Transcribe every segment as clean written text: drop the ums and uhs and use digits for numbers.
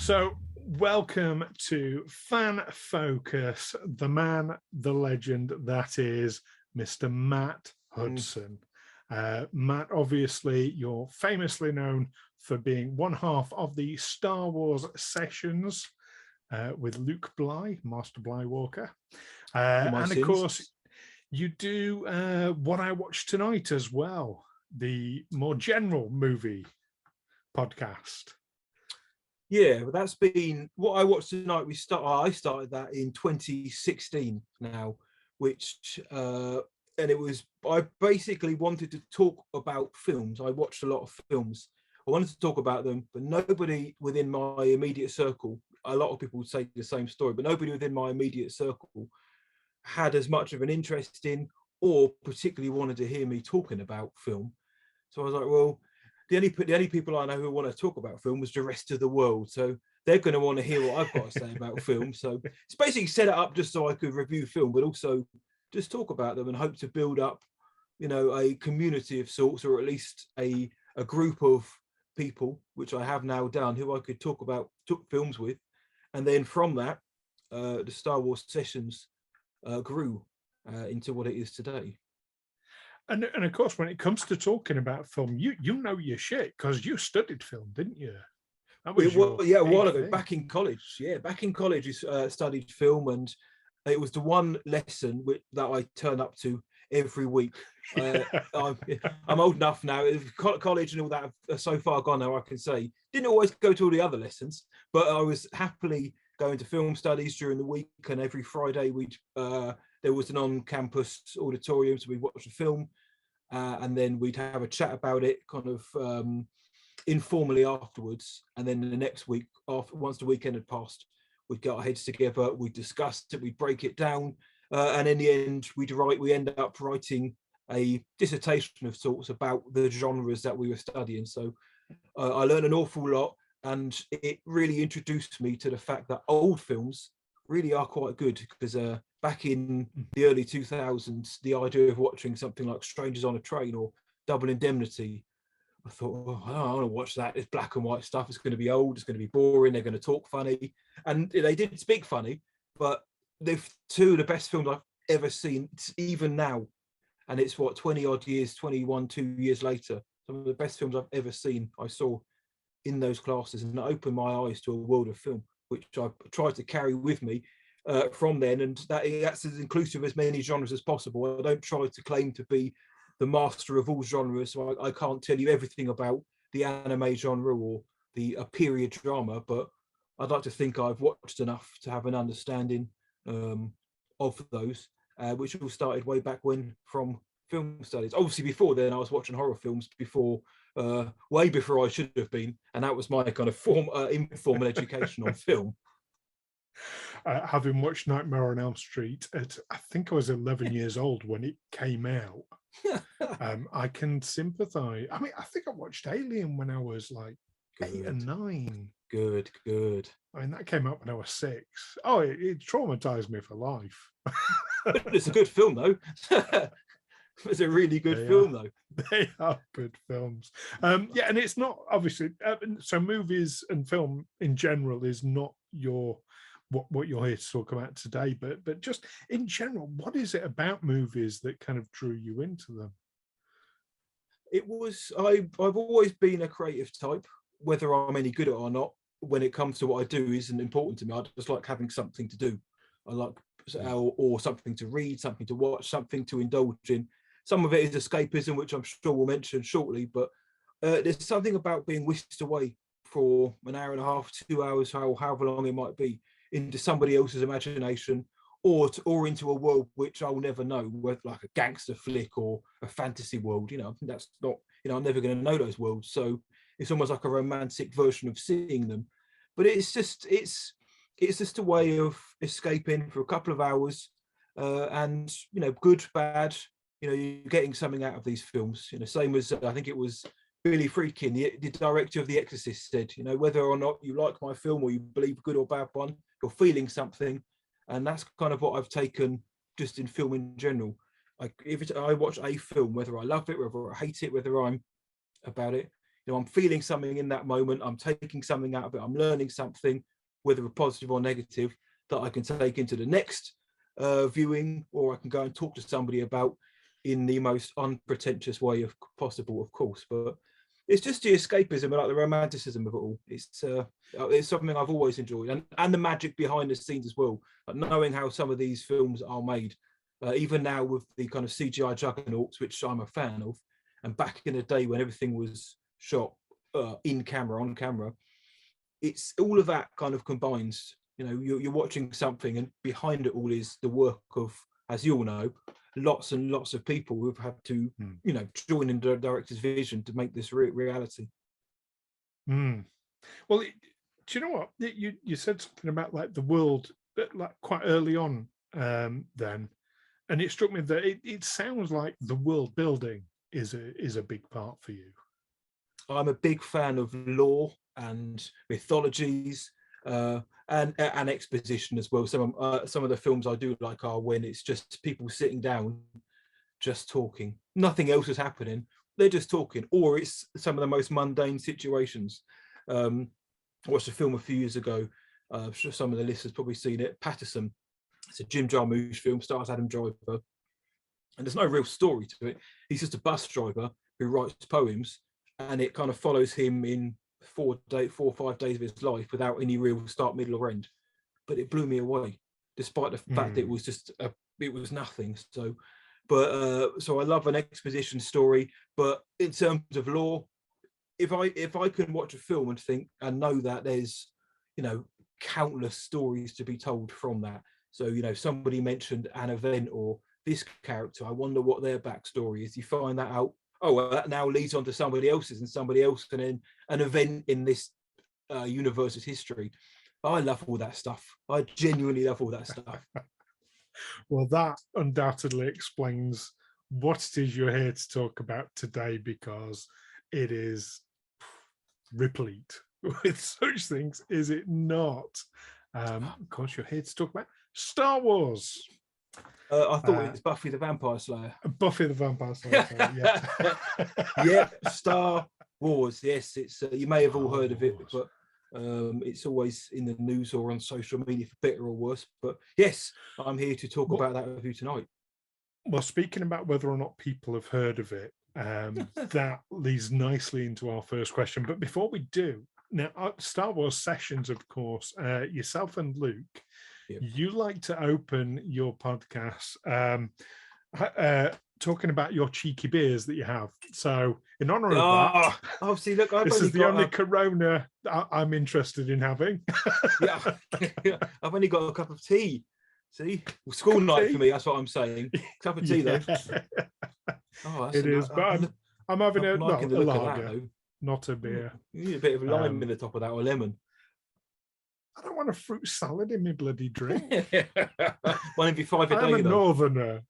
So, welcome to Fan Focus, the man, the legend that is Mr. Matt Hudson. Matt, obviously, you're famously known for being one half of the Star Wars sessions with Luke Bly, Master Bly Walker. And of course, you do What I Watched Tonight as well, the more general movie podcast. Yeah, but that's been What I Watched Tonight. I started that in 2016 now, which and I basically wanted to talk about films. I watched a lot of films. I wanted to talk about them, but nobody within my immediate circle, a lot of people would say the same story, but nobody within my immediate circle had as much of an interest in or particularly wanted to hear me talking about film. So I was like, well, the only people I know who want to talk about film was the rest of the world. So they're going to want to hear what I've got to say about film. So it's basically set it up just so I could review film, but also just talk about them and hope to build up, a community of sorts, or at least a group of people, which I have now done, who I could talk films with. And then from that, the Star Wars sessions grew into what it is today. And of course, when it comes to talking about film, you know your shit because you studied film, didn't you? A while ago, back in college. Yeah, back in college, I studied film, and it was the one lesson that I turn up to every week. I'm old enough now. College and all that are so far gone now, I can say. Didn't always go to all the other lessons, but I was happily going to film studies during the week, and every Friday there was an on-campus auditorium, so we'd watch a film, and then we'd have a chat about it, kind of informally afterwards. And then the next week, once the weekend had passed, we'd get our heads together, we'd discuss it, we'd break it down, and in the end, we end up writing a dissertation of sorts about the genres that we were studying. So I learned an awful lot, and it really introduced me to the fact that old films really are quite good, because back in the early 2000s, the idea of watching something like Strangers on a Train or Double Indemnity, I thought, oh, I don't want to watch that. It's black and white stuff. It's going to be old. It's going to be boring. They're going to talk funny. And they did speak funny, but they're two of the best films I've ever seen, even now. And it's 2 years later, some of the best films I've ever seen, I saw in those classes, and it opened my eyes to a world of film, which I tried to carry with me from then, and that's as inclusive as many genres as possible. I don't try to claim to be the master of all genres, so I can't tell you everything about the anime genre or the period drama, but I'd like to think I've watched enough to have an understanding of those, which all started way back when from film studies. Obviously before then I was watching horror films way before I should have been, and that was my kind of informal education on film. Having watched Nightmare on Elm Street, I think I was 11 years old when it came out. I can sympathize. I mean, I think I watched Alien when I was like 8 or 9. Good. I mean, that came out when I was 6. Oh, it traumatized me for life. But it's a good film, though. It's a really good film, though. They are good films. And it's not, obviously, so movies and film in general is not what you're here to talk about today, but just in general, what is it about movies that kind of drew you into them? I've always been a creative type. Whether I'm any good at it or not, when it comes to what I do, isn't important to me. I just like having something to do. I like or something to read, something to watch, something to indulge in. Some of it is escapism, which I'm sure we'll mention shortly, but there's something about being whisked away for an hour and a half, 2 hours, however long it might be, into somebody else's imagination, or into a world which I'll never know, whether like a gangster flick or a fantasy world. That's not, I'm never going to know those worlds. So it's almost like a romantic version of seeing them. But it's just a way of escaping for a couple of hours, and good, bad. You're getting something out of these films. Same as I think it was Billy Friedkin, the director of The Exorcist, said, whether or not you like my film or you believe good or bad one, you're feeling something. And that's kind of what I've taken just in film in general. Like I watch a film, whether I love it, whether I hate it, whether I'm about it, I'm feeling something in that moment, I'm taking something out of it, I'm learning something, whether a positive or negative, that I can take into the next viewing, or I can go and talk to somebody about in the most unpretentious way of possible, of course. But it's just the escapism and like the romanticism of it all. It's something I've always enjoyed, and the magic behind the scenes as well. Like knowing how some of these films are made, even now with the kind of CGI juggernauts, which I'm a fan of, and back in the day when everything was shot in camera, on camera, it's all of that kind of combines. You're watching something, and behind it all is the work of, as you all know, lots and lots of people who've had to, join in the director's vision to make this reality. Well, do you know what? You said something about like the world, like quite early on, then, and it struck me that it sounds like the world building is a big part for you. I'm a big fan of lore and mythologies, and exposition as well. Some of the films I do like are when it's just people sitting down, just talking. Nothing else is happening. They're just talking, or it's some of the most mundane situations. I watched a film a few years ago. I'm sure some of the listeners probably seen it. Patterson. It's a Jim Jarmusch film. Stars Adam Driver, and there's no real story to it. He's just a bus driver who writes poems, and it kind of follows him in 4 or 5 days of his life without any real start, middle, or end. But it blew me away, despite the fact that it was just it was nothing. So I love an exposition story. But in terms of lore, if I can watch a film and think and know that there's countless stories to be told from that. So somebody mentioned an event or this character, I wonder what their backstory is. You find that out. Oh, well, that now leads on to somebody else's, and somebody else, and then an event in this universe's history. I love all that stuff. I genuinely love all that stuff. Well, that undoubtedly explains what it is you're here to talk about today, because it is replete with such things, is it not? Of course, you're here to talk about Star Wars. I thought it was Buffy the Vampire Slayer. Buffy the Vampire Slayer, yeah. Yeah, Star Wars. Yes, it's you may have all heard of it, but it's always in the news or on social media for better or worse. But yes, I'm here to talk about that with you tonight. Well, speaking about whether or not people have heard of it, that leads nicely into our first question. But before we do, now Star Wars Sessions, of course, yourself and Luke, you like to open your podcast talking about your cheeky beers that you have. So in honor of that, see, look, this is the only Corona I'm interested in having. Yeah, I've only got a cup of tea. See, school night for me. That's what I'm saying. Cup of tea, though. It is, but I'm having a lager, not a beer. You need a bit of lime in the top of that, or lemon. I don't want a fruit salad in my bloody drink. One every 5 a day. I'm a northerner.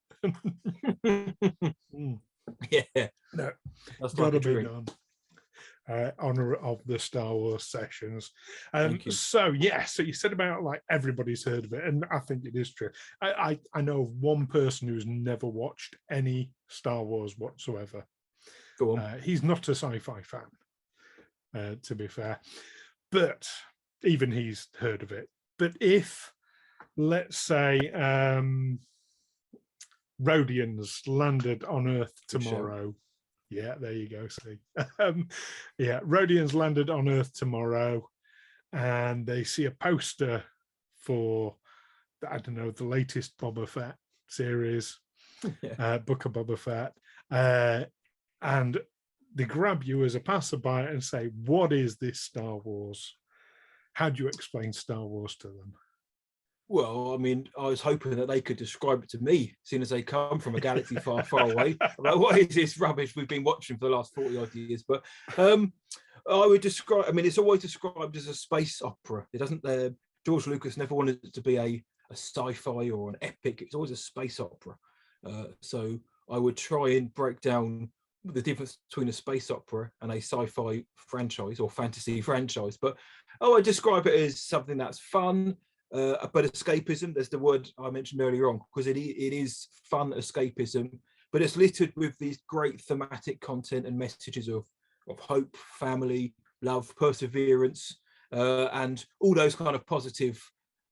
Yeah, no, that's got to like be done. Honor of the Star Wars Sessions. So you said about like everybody's heard of it, and I think it is true. I know of one person who's never watched any Star Wars whatsoever. Go on. He's not a sci-fi fan, to be fair, but even he's heard of it. But if, let's say, Rhodians landed on Earth tomorrow. Yeah, there you go. See, Rhodians landed on Earth tomorrow, and they see a poster for, I don't know, the latest Boba Fett series, Book of Boba Fett, and they grab you as a passerby and say, "What is this Star Wars?" How do you explain Star Wars to them? Well, I mean, I was hoping that they could describe it to me, seeing as they come from a galaxy far, far away. Like, what is this rubbish we've been watching for the last 40 odd years? But I would describe, I mean, it's always described as a space opera. It doesn't, George Lucas never wanted it to be a sci-fi or an epic. It's always a space opera. So I would try and break down the difference between a space opera and a sci-fi franchise or fantasy franchise. But I describe it as something that's fun, but escapism. There's the word I mentioned earlier on, because it is fun escapism, but it's littered with these great thematic content and messages of hope, family, love, perseverance, and all those kind of positive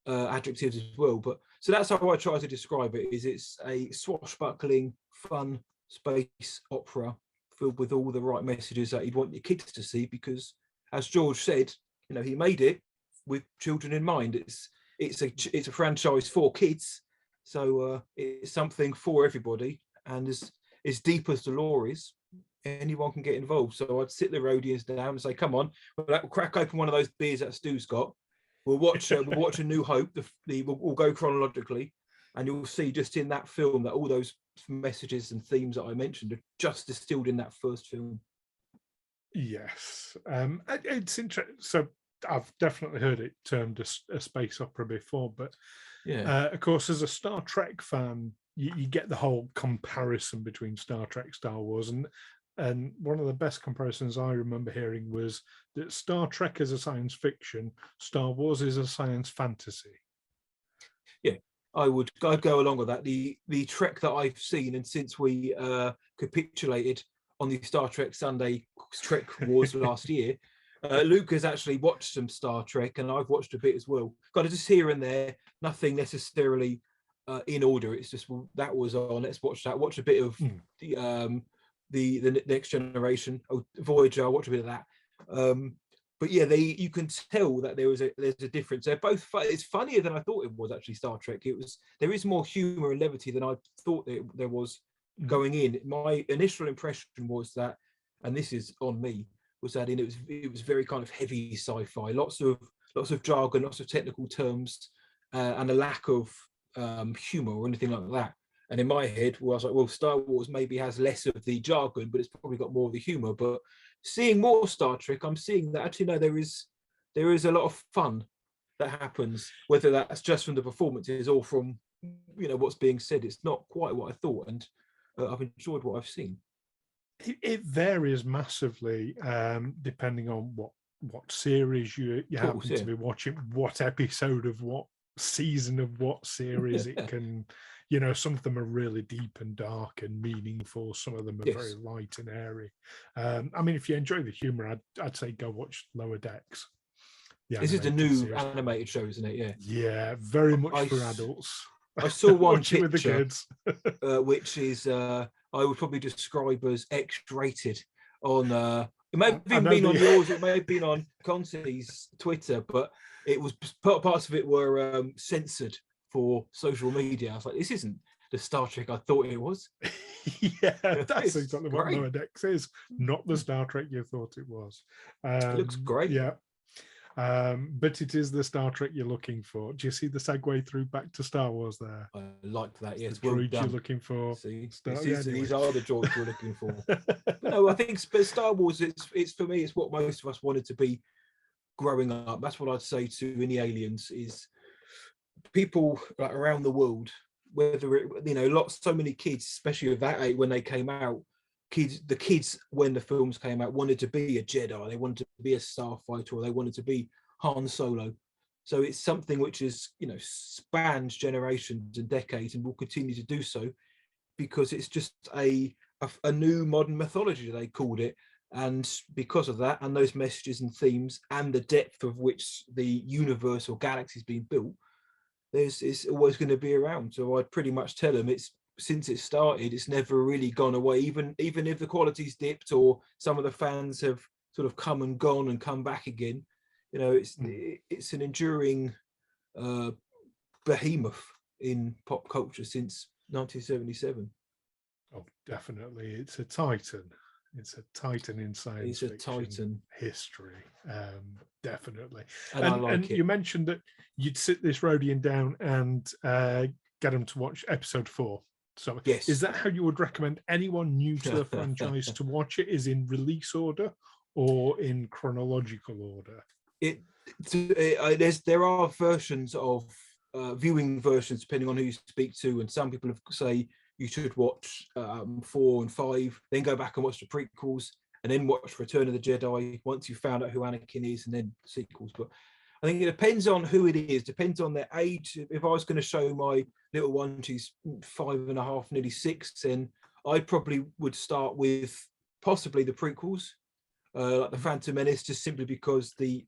adjectives as well. But so that's how I try to describe it. Is it's a swashbuckling, fun space opera filled with all the right messages that you'd want your kids to see, because, as George said, he made it with children in mind. It's a franchise for kids, so it's something for everybody. And as deep as the lore is, anyone can get involved. So I'd sit the roadies down and say, "Come on, we'll crack open one of those beers that Stu's got. We'll watch A New Hope. We'll go chronologically, and you'll see just in that film that all those messages and themes that I mentioned are just distilled in that first film." Yes, it's interesting. So I've definitely heard it termed a space opera before, but of course, as a Star Trek fan, you get the whole comparison between Star Trek, Star Wars, and one of the best comparisons I remember hearing was that Star Trek is a science fiction, Star Wars is a science fantasy. Yeah, I'd go along with that. The Trek that I've seen, and since we capitulated on the Star Trek Sunday Trek Wars last year, Luke has actually watched some Star Trek, and I've watched a bit as well. Got to just here and there, nothing necessarily in order. It's just, well, that was on, let's watch that. Watch a bit of the Next Generation, Voyager. I watched a bit of that. But yeah, you can tell that there's a difference. They're both it's funnier than I thought it was, actually. Star Trek, there is more humor and levity than I thought there was going in. My initial impression was that, and this is on me, was that it was very kind of heavy sci-fi, lots of jargon, lots of technical terms, and a lack of humor or anything like that. And in my head, I was like, well, Star Wars maybe has less of the jargon, but it's probably got more of the humor. But seeing more Star Trek, I'm seeing that actually, no, there is a lot of fun that happens, whether that's just from the performances or from what's being said. It's not quite what I thought, and I've enjoyed what I've seen. It varies massively depending on what series you happen to be watching, what episode of what season of what series. It can, some of them are really deep and dark and meaningful, some of them are very light and airy. I mean, if you enjoy the humor, I'd say go watch Lower Decks. This is the new animated show, isn't it? Yeah, very much for adults. I saw one picture with the kids, which is I would probably describe as X-rated on it may have been on yours, it may have been on Conti's Twitter, but it was parts of it were censored for social media. I was like, this isn't the Star Trek I thought it was. Yeah, that's exactly what Lower Decks is, not the Star Trek you thought it was. It looks great. Yeah. But it is the Star Trek you're looking for. Do you see the segue through back to Star Wars there? I like that. Yes, the droid you're looking for. See, these are the droids we're looking for. But no, I think Star Wars. It's for me. It's what most of us wanted to be growing up. That's what I'd say to any aliens is people like around the world. Whether so many kids, especially of that age when they came out. The kids when the films came out wanted to be a Jedi, they wanted to be a starfighter, or they wanted to be Han Solo. So it's something which is spans generations and decades and will continue to do so, because it's just a new modern mythology, they called it. And because of that and those messages and themes and the depth of which the universe or galaxy is being built, it's always going to be around. So I'd pretty much tell them since it started, it's never really gone away, even if the quality's dipped or some of the fans have sort of come and gone and come back again. It's an enduring behemoth in pop culture since 1977. Oh, definitely. It's a titan. It's a titan in science fiction history. Definitely. And you mentioned that you'd sit this Rodian down and get them to watch episode 4. So yes. Is that how you would recommend anyone new to the franchise to watch it? Is in release order or in chronological order? There are versions of viewing versions depending on who you speak to, and some people say you should watch 4 and 5, then go back and watch the prequels, and then watch Return of the Jedi once you've found out who Anakin is, and then sequels. But I think it depends on who it is, depends on their age. If I was going to show my little one, she's 5.5, nearly 6, then I probably would start with possibly the prequels, like the Phantom Menace, just simply because they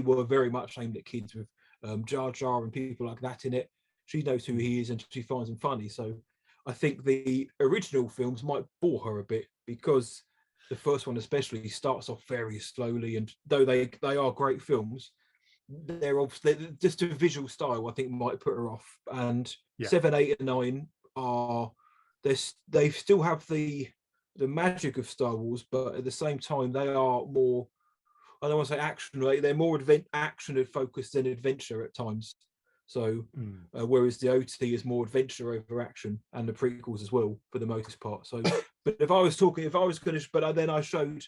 were very much aimed at kids with Jar Jar and people like that in it. She knows who he is and she finds him funny. So I think the original films might bore her a bit, because the first one especially starts off very slowly, and though they are great films, they're obviously just a visual style I think might put her off. And 7, 8, and 9 are they still have the magic of Star Wars, but at the same time they are more, I don't want to say action related, they're more action focused than adventure at times. So whereas the OT is more adventure over action, and the prequels as well for the most part. So but if I was going to, but then I showed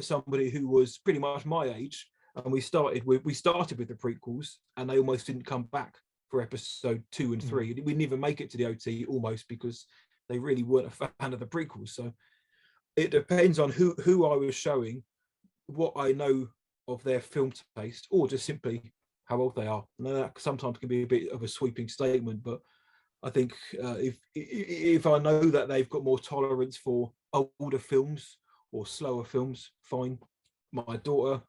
somebody who was pretty much my age, and we started with the prequels, and they almost didn't come back for episode 2 and 3. We didn't even make it to the OT almost, because they really weren't a fan of the prequels. So it depends on who I was showing, what I know of their film taste, or just simply how old they are. And that sometimes can be a bit of a sweeping statement, but I think if I know that they've got more tolerance for older films or slower films, fine. My daughter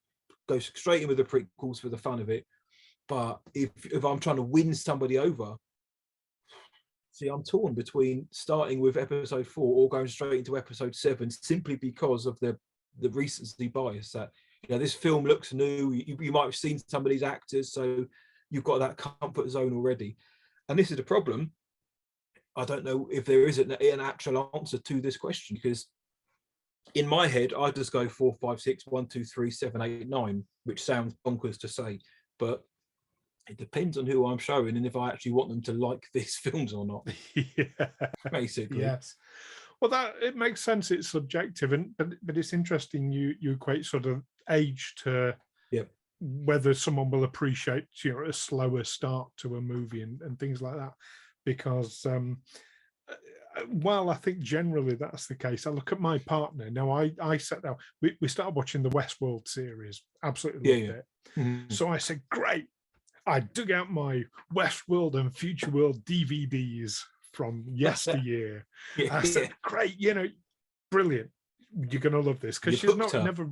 goes straight in with the prequels for the fun of it. But if I'm trying to win somebody over, see, I'm torn between starting with episode 4 or going straight into episode 7, simply because of the recency bias that, this film looks new. You might have seen some of these actors, so you've got that comfort zone already. And this is the problem. I don't know if there is an actual answer to this question, because in my head, I just go 4, 5, 6, 1, 2, 3, 7, 8, 9, which sounds bonkers to say, but it depends on who I'm showing and if I actually want them to like these films or not. Basically. Yes. Well, it makes sense. It's subjective, but it's interesting. You equate sort of age to whether someone will appreciate a slower start to a movie and things like that. Because while I think generally that's the case, I look at my partner now. I sat down. We started watching the Westworld series. Absolutely loved it. Mm-hmm. So I said, great. I dug out my Westworld and Future World DVDs from yesteryear. I said, great, brilliant. You're going to love this, because she's never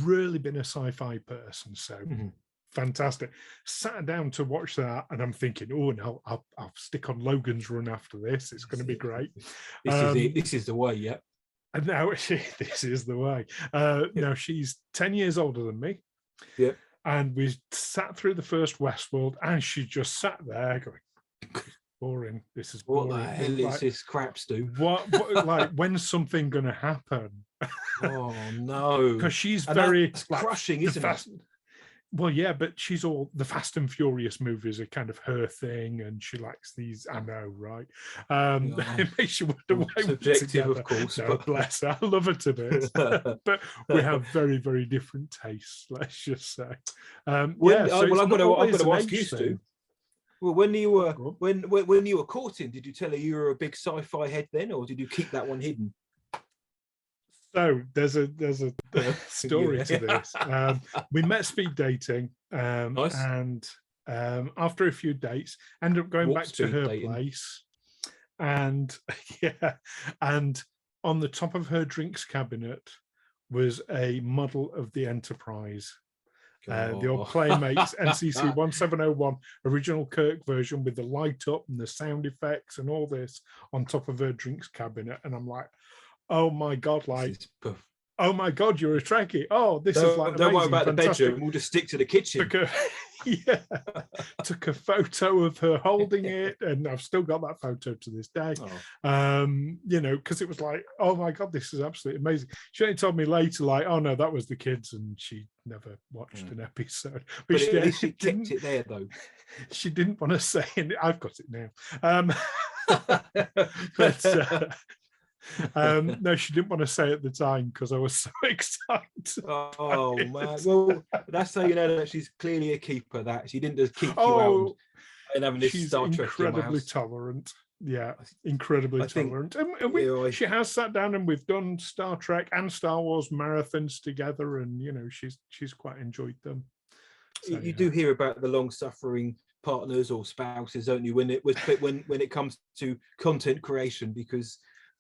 really been a sci-fi person. So fantastic. Sat down to watch that, and I'm thinking, oh no, I'll stick on Logan's Run after this. It's going to be great. This is the way, yeah. And now this is the way. Now she's 10 years older than me. Yeah. And we sat through the first Westworld, and she just sat there going, boring. This is boring. What the hell is this crap, Stu? What like, when's something going to happen? Oh, no. Because she's very crushing, isn't it? Well, yeah, but she's all the Fast and Furious movies are kind of her thing, and she likes these. I know, right? It makes you wonder why we're together. Of course. No, bless her. I love her to bits, but we have very, very different tastes. Let's just say. I've got to ask you, Stu. Well, when you were courting, did you tell her you were a big sci-fi head then, or did you keep that one hidden? So there's a story to this. We met speed dating, nice. And after a few dates, ended up going back to her place, and and on the top of her drinks cabinet was a model of the Enterprise. The old Playmates NCC 1701 original Kirk version with the light up and the sound effects and all this on top of her drinks cabinet, and I'm like, oh my God, oh my God, you're a Trekkie. Oh, this is like don't worry about the bedroom. We'll just stick to the kitchen. Took a photo of her holding it, and I've still got that photo to this day. Because it was like, oh my God, this is absolutely amazing. She only told me later, like, oh no, that was the kids, and she never watched an episode. But at least she kept it there, though. She didn't want to say it. I've got it now. But no, she didn't want to say at the time because I was so excited. Oh man! Well, that's how you know that she's clearly a keeper. That she didn't just keep you out and having this Star Trek. She's incredibly tolerant. Yeah, incredibly tolerant. And she has sat down and we've done Star Trek and Star Wars marathons together, and she's quite enjoyed them. So, you do hear about the long-suffering partners or spouses, don't you? When it comes to content creation, because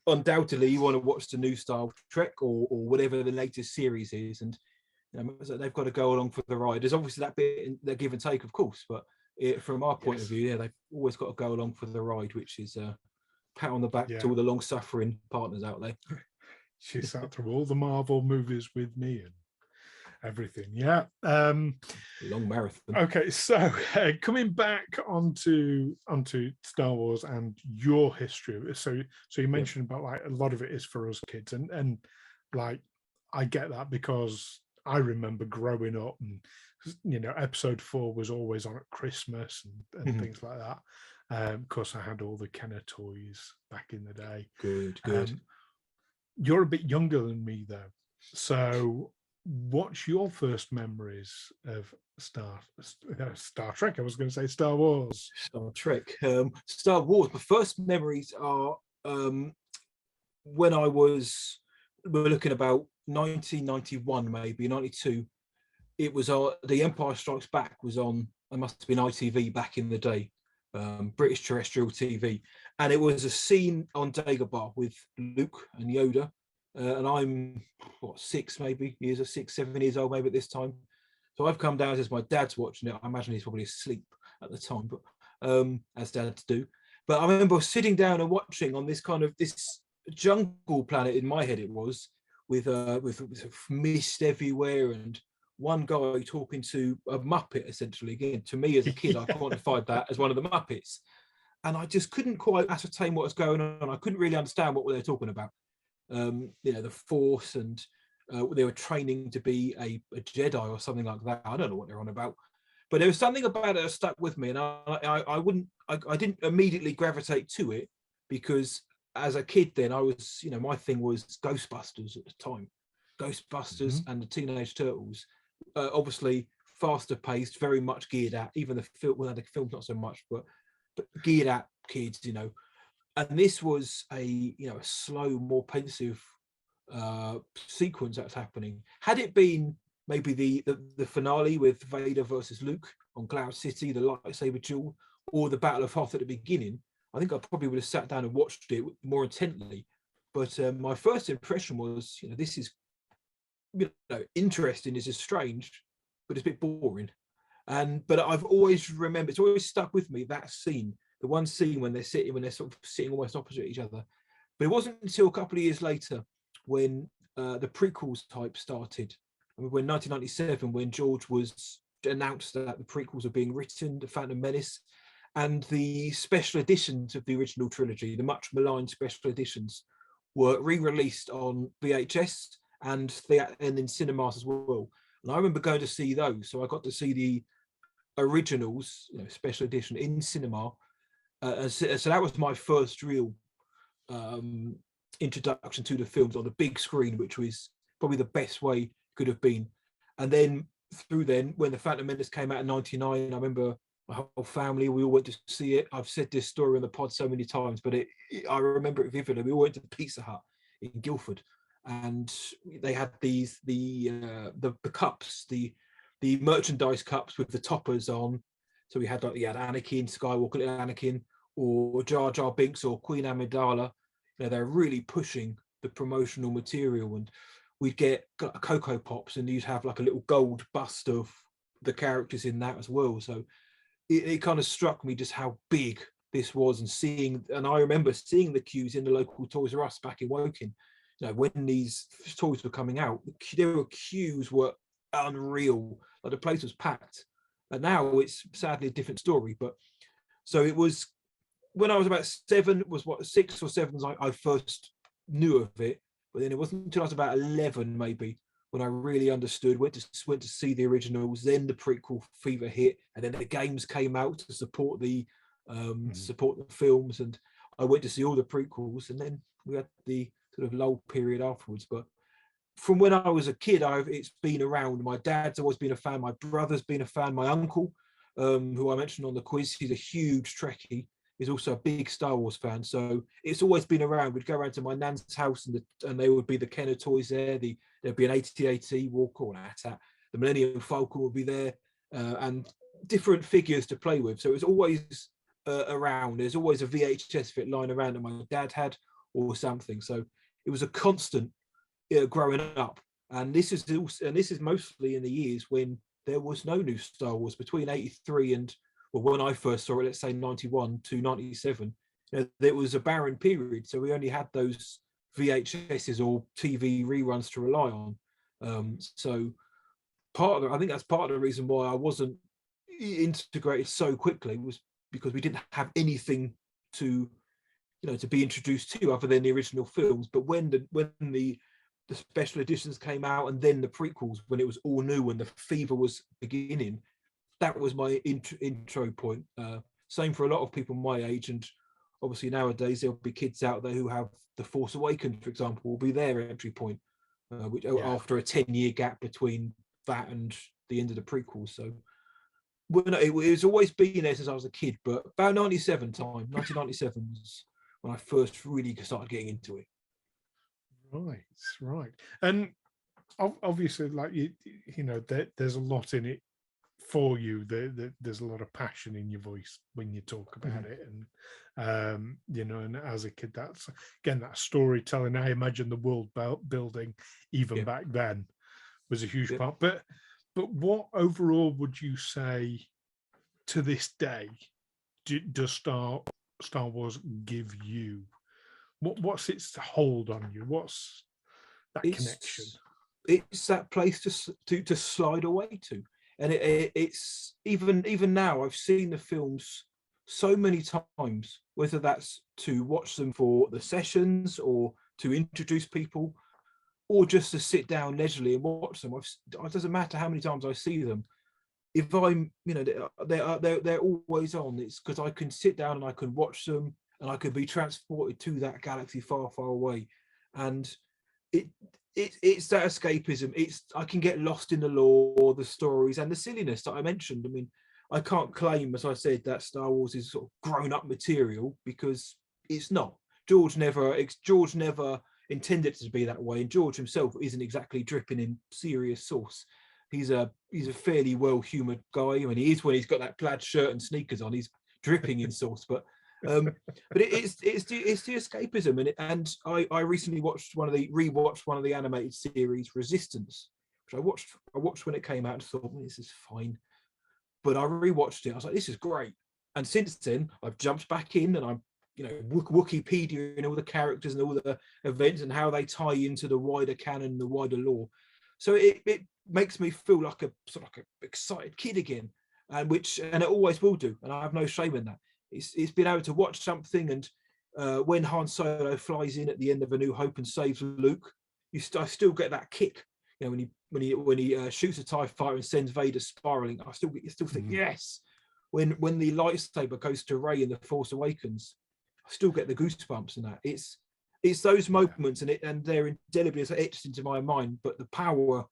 undoubtedly you want to watch the new Star Trek or whatever the latest series is, and they've got to go along for the ride. There's obviously that bit in the give and take, of course, but from our point of view, they've always got to go along for the ride, which is pat on the back to all the long-suffering partners out there. She sat through all the Marvel movies with me and everything. Yeah. Long marathon. Okay, so coming back onto Star Wars and your history of it. So you mentioned about like a lot of it is for us kids, and like I get that because I remember growing up, and episode 4 was always on at Christmas and things like that. Of course, I had all the Kenner toys back in the day. Good. You're a bit younger than me though, so what's your first memories of Star Trek? I was going to say Star Wars. Star Trek. Star Wars. My first memories are when we're looking about 1991, maybe 92. It was The Empire Strikes Back was on. It must have been ITV back in the day, British terrestrial TV, and it was a scene on Dagobah with Luke and Yoda. And I'm 6, maybe 7 years old, maybe at this time. So I've come down as my dad's watching it. I imagine he's probably asleep at the time, but as dads do. But I remember sitting down and watching on this this jungle planet, in my head it was, with mist everywhere and one guy talking to a Muppet, essentially. Again, to me as a kid, I quantified that as one of the Muppets, and I just couldn't quite ascertain what was going on. I couldn't really understand what they were talking about. The Force, and they were training to be a Jedi or something like that. I don't know what they're on about, but there was something about it that stuck with me, and I didn't immediately gravitate to it, because as a kid then I was, my thing was Ghostbusters at the time. Ghostbusters and the Teenage Turtles, obviously faster paced, very much geared at, even the film's not so much, but geared at kids, And this was a slow, more pensive sequence that's happening. Had it been maybe the finale with Vader versus Luke on Cloud City, the lightsaber duel, or the Battle of Hoth at the beginning, I think I probably would have sat down and watched it more intently. But my first impression was, this is interesting, this is strange, but it's a bit boring. But I've always remembered, it's always stuck with me, that scene. The one scene when they're sort of sitting almost opposite each other. But it wasn't until a couple of years later when the prequels type started. I mean, when 1997, when George was announced that the prequels are being written, the Phantom Menace, and the special editions of the original trilogy, the much maligned special editions, were re-released on VHS and in cinemas as well. And I remember going to see those. So I got to see the originals, special edition in cinema. So that was my first real introduction to the films on the big screen, which was probably the best way could have been. And then when the Phantom Menace came out in '99, I remember my whole family, we all went to see it. I've said this story on the pod so many times, but I remember it vividly. We all went to Pizza Hut in Guildford, and they had the cups, the merchandise cups with the toppers on. So we had Anakin Skywalker, little Anakin, or Jar Jar Binks, or Queen Amidala. They're really pushing the promotional material, and we'd get Cocoa Pops, and you'd have like a little gold bust of the characters in that as well. So it kind of struck me just how big this was, and I remember seeing the queues in the local Toys R Us back in Woking. When these toys were coming out, the queues were unreal. Like the place was packed. And now it's sadly a different story. But so it was when I was about 7, was 6 or 7, I first knew of it. But then it wasn't until I was about 11, maybe, when I really understood. Went to see the originals. Then the prequel fever hit, and then the games came out to support the films. And I went to see all the prequels, and then we had the sort of lull period afterwards. But from when I was a kid, it's been around. My dad's always been a fan. My brother's been a fan. My uncle, who I mentioned on the quiz, he's a huge Trekkie. He's also a big Star Wars fan. So it's always been around. We'd go around to my nan's house, and there would be the Kenner toys there. There'd be an AT-AT Walker or an AT-AT. The Millennium Falcon would be there, and different figures to play with. So it was always around. There's always a VHS of it lying around that my dad had, or something. So it was a constant growing up. And this is mostly in the years when there was no new Star Wars, between 83 and, well, when I first saw it, let's say 91 to 97. There was a barren period, so we only had those VHSs or TV reruns to rely on. So I think that's part of the reason why I wasn't integrated so quickly, was because we didn't have anything to be introduced to other than the original films. But when the special editions came out, and then the prequels, when it was all new and the fever was beginning, that was my intro point. Same for a lot of people my age, and obviously nowadays there'll be kids out there who have The Force Awakens, for example, will be their entry point, which after a 10-year gap between that and the end of the prequels. So it was always been there since I was a kid, but about 1997 was when I first really started getting into it. Right. And obviously, like there's a lot in it for you. There's a lot of passion in your voice when you talk about it, and and as a kid, that's again that storytelling. I imagine the world building even back then was a huge part. But what overall would you say to this day does Star Wars give you? What's its hold on you? What's that connection? It's that place to slide away to, and it's even now. I've seen the films so many times, whether that's to watch them for the sessions or to introduce people, or just to sit down leisurely and watch them. It doesn't matter how many times I see them. If I'm, they're always on. It's because I can sit down and I can watch them, and I could be transported to that galaxy far, far away. And it's that escapism. I can get lost in the lore, the stories, and the silliness that I mentioned. I mean, I can't claim, as I said, that Star Wars is sort of grown-up material, because it's not. George never intended it to be that way, and George himself isn't exactly dripping in serious sauce. He's a fairly well-humoured guy. I mean, he is when he's got that plaid shirt and sneakers on. He's dripping in sauce, but it's the escapism, and I recently rewatched one of the animated series, Resistance, which I watched when it came out and thought, this is fine, but I rewatched it. I was like, this is great, and since then I've jumped back in, and I'm Wikipedia and all the characters and all the events and how they tie into the wider canon, the wider lore. So it makes me feel like a sort of like an excited kid again, and it always will do, and I have no shame in that. It's been able to watch something, and when Han Solo flies in at the end of A New Hope and saves Luke, I still get that kick. When he shoots a TIE fighter and sends Vader spiraling, I still think yes. When the lightsaber goes to Rey in The Force Awakens, I still get the goosebumps in that. It's those moments, and they're indelibly etched into my mind. But the power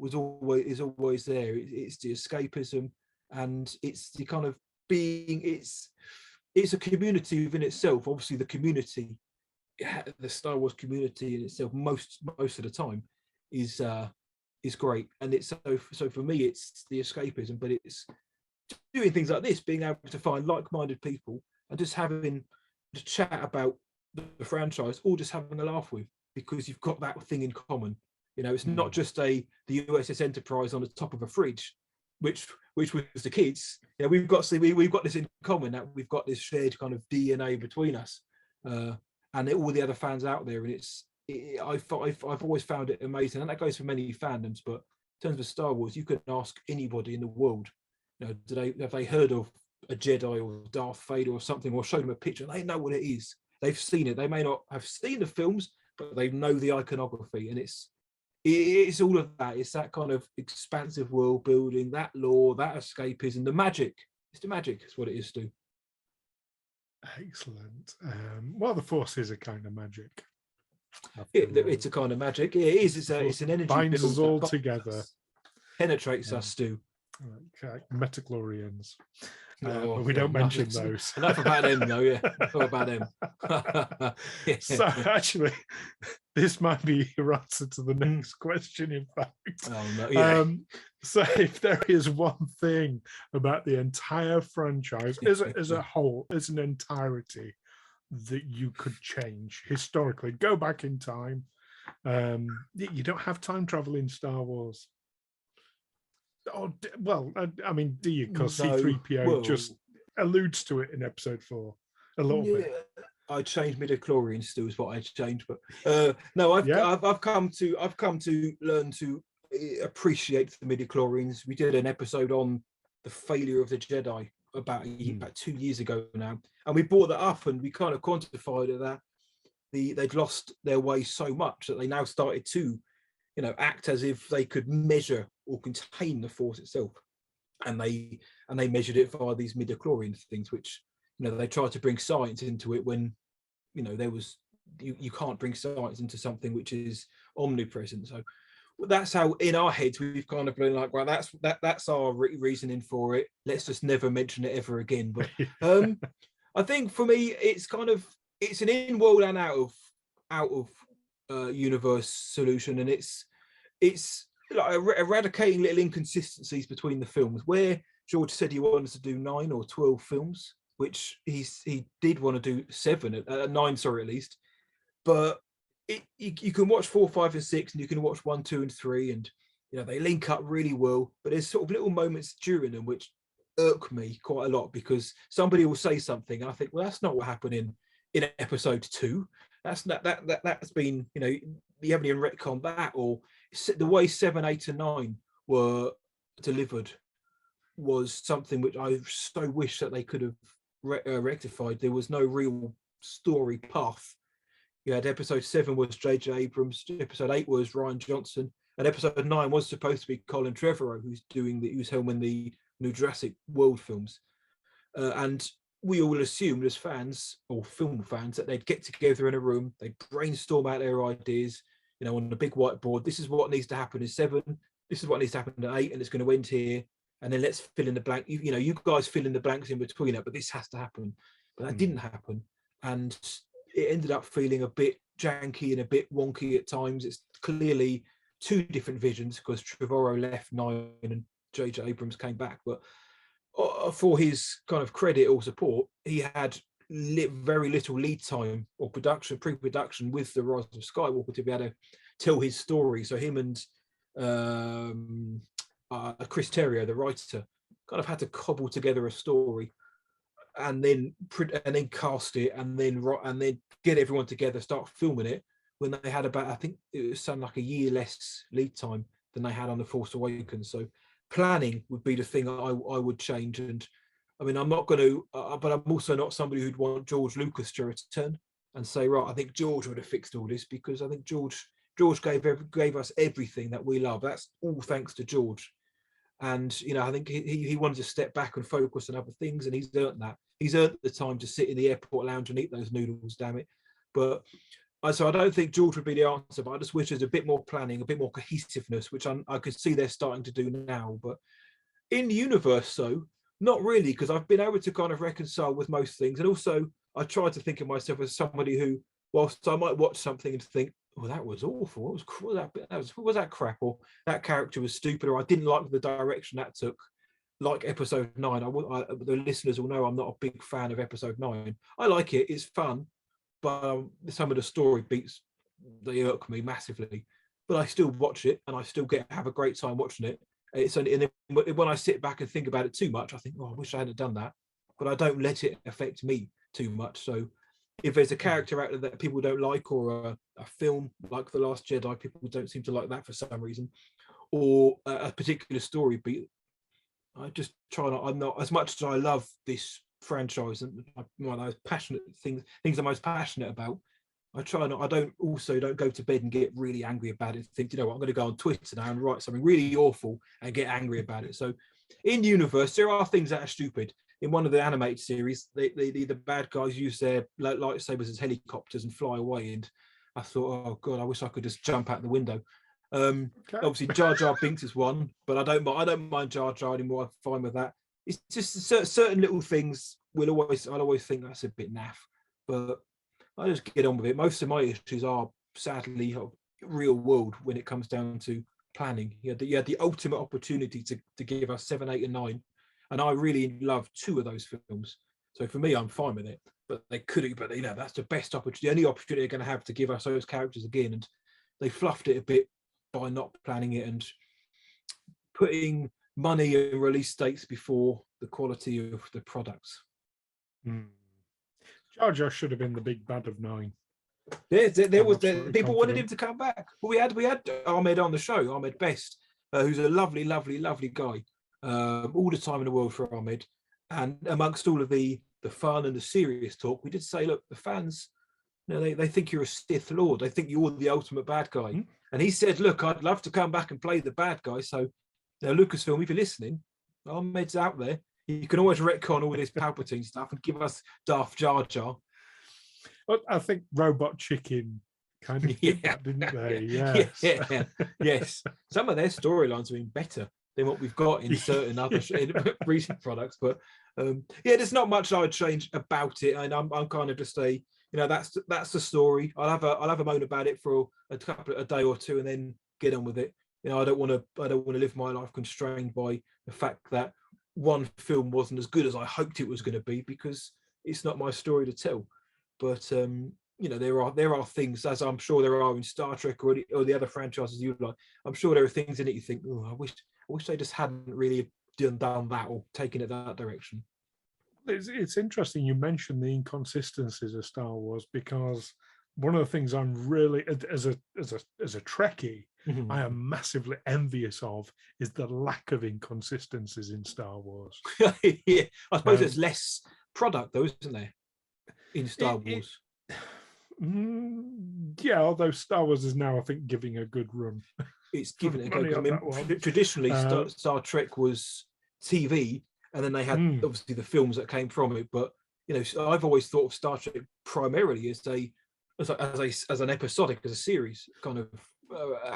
is always there. It's the escapism, and it's the kind of being. It's a community within itself. Obviously, the Star Wars community in itself, most of the time, is great. And it's so for me, it's the escapism, but it's doing things like this, being able to find like-minded people and just having to chat about the franchise, or just having a laugh with, because you've got that thing in common. It's not just the USS Enterprise on the top of a fridge, which was the kids. We've got this in common, that we've got this shared kind of DNA between us, and all the other fans out there. And I've always found it amazing, and that goes for many fandoms. But in terms of Star Wars, you can ask anybody in the world, have they heard of a Jedi or Darth Vader or something, or show them a picture, and they know what it is. They've seen it. They may not have seen the films, but they know the iconography, and it's all of that. It's that kind of expansive world building, that lore, that escapism, the magic. It's the magic. It's what it is, Stu. Excellent. Well, the Force is a kind of magic. It's a kind of magic. It is. It's an energy. Binds us all together. Penetrates us, Stu. Okay, Metachlorians. But we don't mention those. Enough about them, though. Yeah, enough about them. Yeah. So actually, this might be your answer to the next question. In fact, no, yeah. So if there is one thing about the entire franchise as a whole, as an entirety, that you could change historically. Go back in time. You don't have time travel in Star Wars. Oh, well, I mean, do you? Because No, C-3PO just alludes to it in episode 4 a little bit. I changed midichlorians still is what I changed, but no, I've come to learn to appreciate the midichlorians. We did an episode on the failure of the Jedi about 2 years ago now, and we brought that up and we kind of quantified it that they'd lost their way so much that they now started to, act as if they could measure or contain the Force itself, and they measured it via these midichlorian things, which they tried to bring science into it when there was you can't bring science into something which is omnipresent. So that's how in our heads we've kind of been like, well, that's our reasoning for it. Let's just never mention it ever again. But I think for me, it's an in-world and out of universe solution, and it's like eradicating little inconsistencies between the films. Where George said he wanted to do 9 or 12 films, which he did want to do 9, sorry, at least. But you can watch 4, 5, and 6, and you can watch 1, 2, and 3, and they link up really well. But there's sort of little moments during them which irk me quite a lot, because somebody will say something, and I think, well, that's not what happened in episode 2. That's been, you haven't even retconned that, or the way 7, 8, and 9 were delivered was something which I so wish that they could have rectified. There was no real story path. You had episode 7 was J.J. Abrams, episode 8 was Rian Johnson, and episode 9 was supposed to be Colin Trevorrow, who's helming the new Jurassic World films. And we all assumed as fans or film fans that they'd get together in a room, they'd brainstorm out their ideas, on the big whiteboard. This is what needs to happen in 7. This is what needs to happen in 8, and it's going to end here. And then let's fill in the blank. You guys fill in the blanks in between it, but this has to happen. But that didn't happen, and it ended up feeling a bit janky and a bit wonky at times. It's clearly 2 different visions, because Trevorrow left 9 and J.J. Abrams came back. But for his kind of credit or support, he had very little lead time or pre-production with the Rise of Skywalker to be able to tell his story. So him and Chris Terrio, the writer, kind of had to cobble together a story, and then cast it, and then get everyone together, start filming it, when they had about, I think it was something like a year less lead time than they had on The Force Awakens. So planning would be the thing I would change. And I mean, I'm not going to, but I'm also not somebody who'd want George Lucas to return and say, right, I think George would have fixed all this, because I think George gave us everything that we love. That's all thanks to George. And I think he wanted to step back and focus on other things, and he's earned that. He's earned the time to sit in the airport lounge and eat those noodles, damn it. But so I don't think George would be the answer, but I just wish there's a bit more planning, a bit more cohesiveness, which I could see they're starting to do now. But in the universe, so not really, because I've been able to kind of reconcile with most things. And also I try to think of myself as somebody who, whilst I might watch something and think, oh, that was awful, was that crap, or that character was stupid, or I didn't like the direction that took, like episode 9. The listeners will know I'm not a big fan of episode 9. I like it, it's fun, but some of the story beats, they irk me massively. But I still watch it, and I still have a great time watching it. It's only, and then when I sit back and think about it too much, I think, oh, I wish I hadn't done that. But I don't let it affect me too much. So if there's a character out there that people don't like, or a film like The Last Jedi, people don't seem to like that for some reason, or a particular story beat, I just try not. I'm not, as much as I love this franchise and one of those passionate things I'm most passionate about, I try not. I don't go to bed and get really angry about it. Think, what, I'm going to go on Twitter now and write something really awful and get angry about it. So in universe, there are things that are stupid. In one of the animated series, the bad guys use their lightsabers as helicopters and fly away. And I thought, oh God, I wish I could just jump out the window. Obviously, Jar Jar Binks is one, but I don't mind Jar Jar anymore. I'm fine with that. It's just certain little things I'll always think that's a bit naff, but I just get on with it. Most of my issues are sadly real world when it comes down to planning. You had the ultimate opportunity to give us 7, 8, and 9. And I really love 2 of those films. So for me, I'm fine with it. But they could, but that's the best opportunity, the only opportunity they're going to have to give us those characters again. And they fluffed it a bit by not planning it and putting money and release dates before the quality of the products. Jar Jar should have been the big bad of 9. There was people wanted him to come back. Well, we had Ahmed on the show, Ahmed Best, who's a lovely guy. All the time in the world for Ahmed. And amongst all of the fun and the serious talk, we did say, look, the fans, they think you're a Sith Lord. They think you're the ultimate bad guy. And he said, look, I'd love to come back and play the bad guy. So, Lucasfilm, if you're listening, Ahmed's out there. You can always retcon all this Palpatine stuff and give us Darth Jar Jar. Well, I think Robot Chicken kind of did that, didn't they? Yes. Yes. Some of their storylines have been better than what we've got in certain other recent products. But there's not much I would change about it. And I'm kind of just that's the story. I'll have a moan about it for a day or two and then get on with it. I don't want to live my life constrained by the fact that one film wasn't as good as I hoped it was going to be, because it's not my story to tell. But there are things, as I'm sure there are in Star Trek or the other franchises you like. I'm sure there are things in it you think, oh, I wish they just hadn't really done that or taken it that direction. It's interesting you mentioned the inconsistencies of Star Wars, because one of the things I'm really, as a Trekkie, I am massively envious of is the lack of inconsistencies in Star Wars. Yeah, I suppose there's less product though, isn't there, in Star Wars? Yeah, although Star Wars is now, I think, giving a good run. It's giving it a go. I mean, traditionally, Star Trek was TV, and then they had obviously the films that came from it. But I've always thought of Star Trek primarily as an episodic, as a series kind of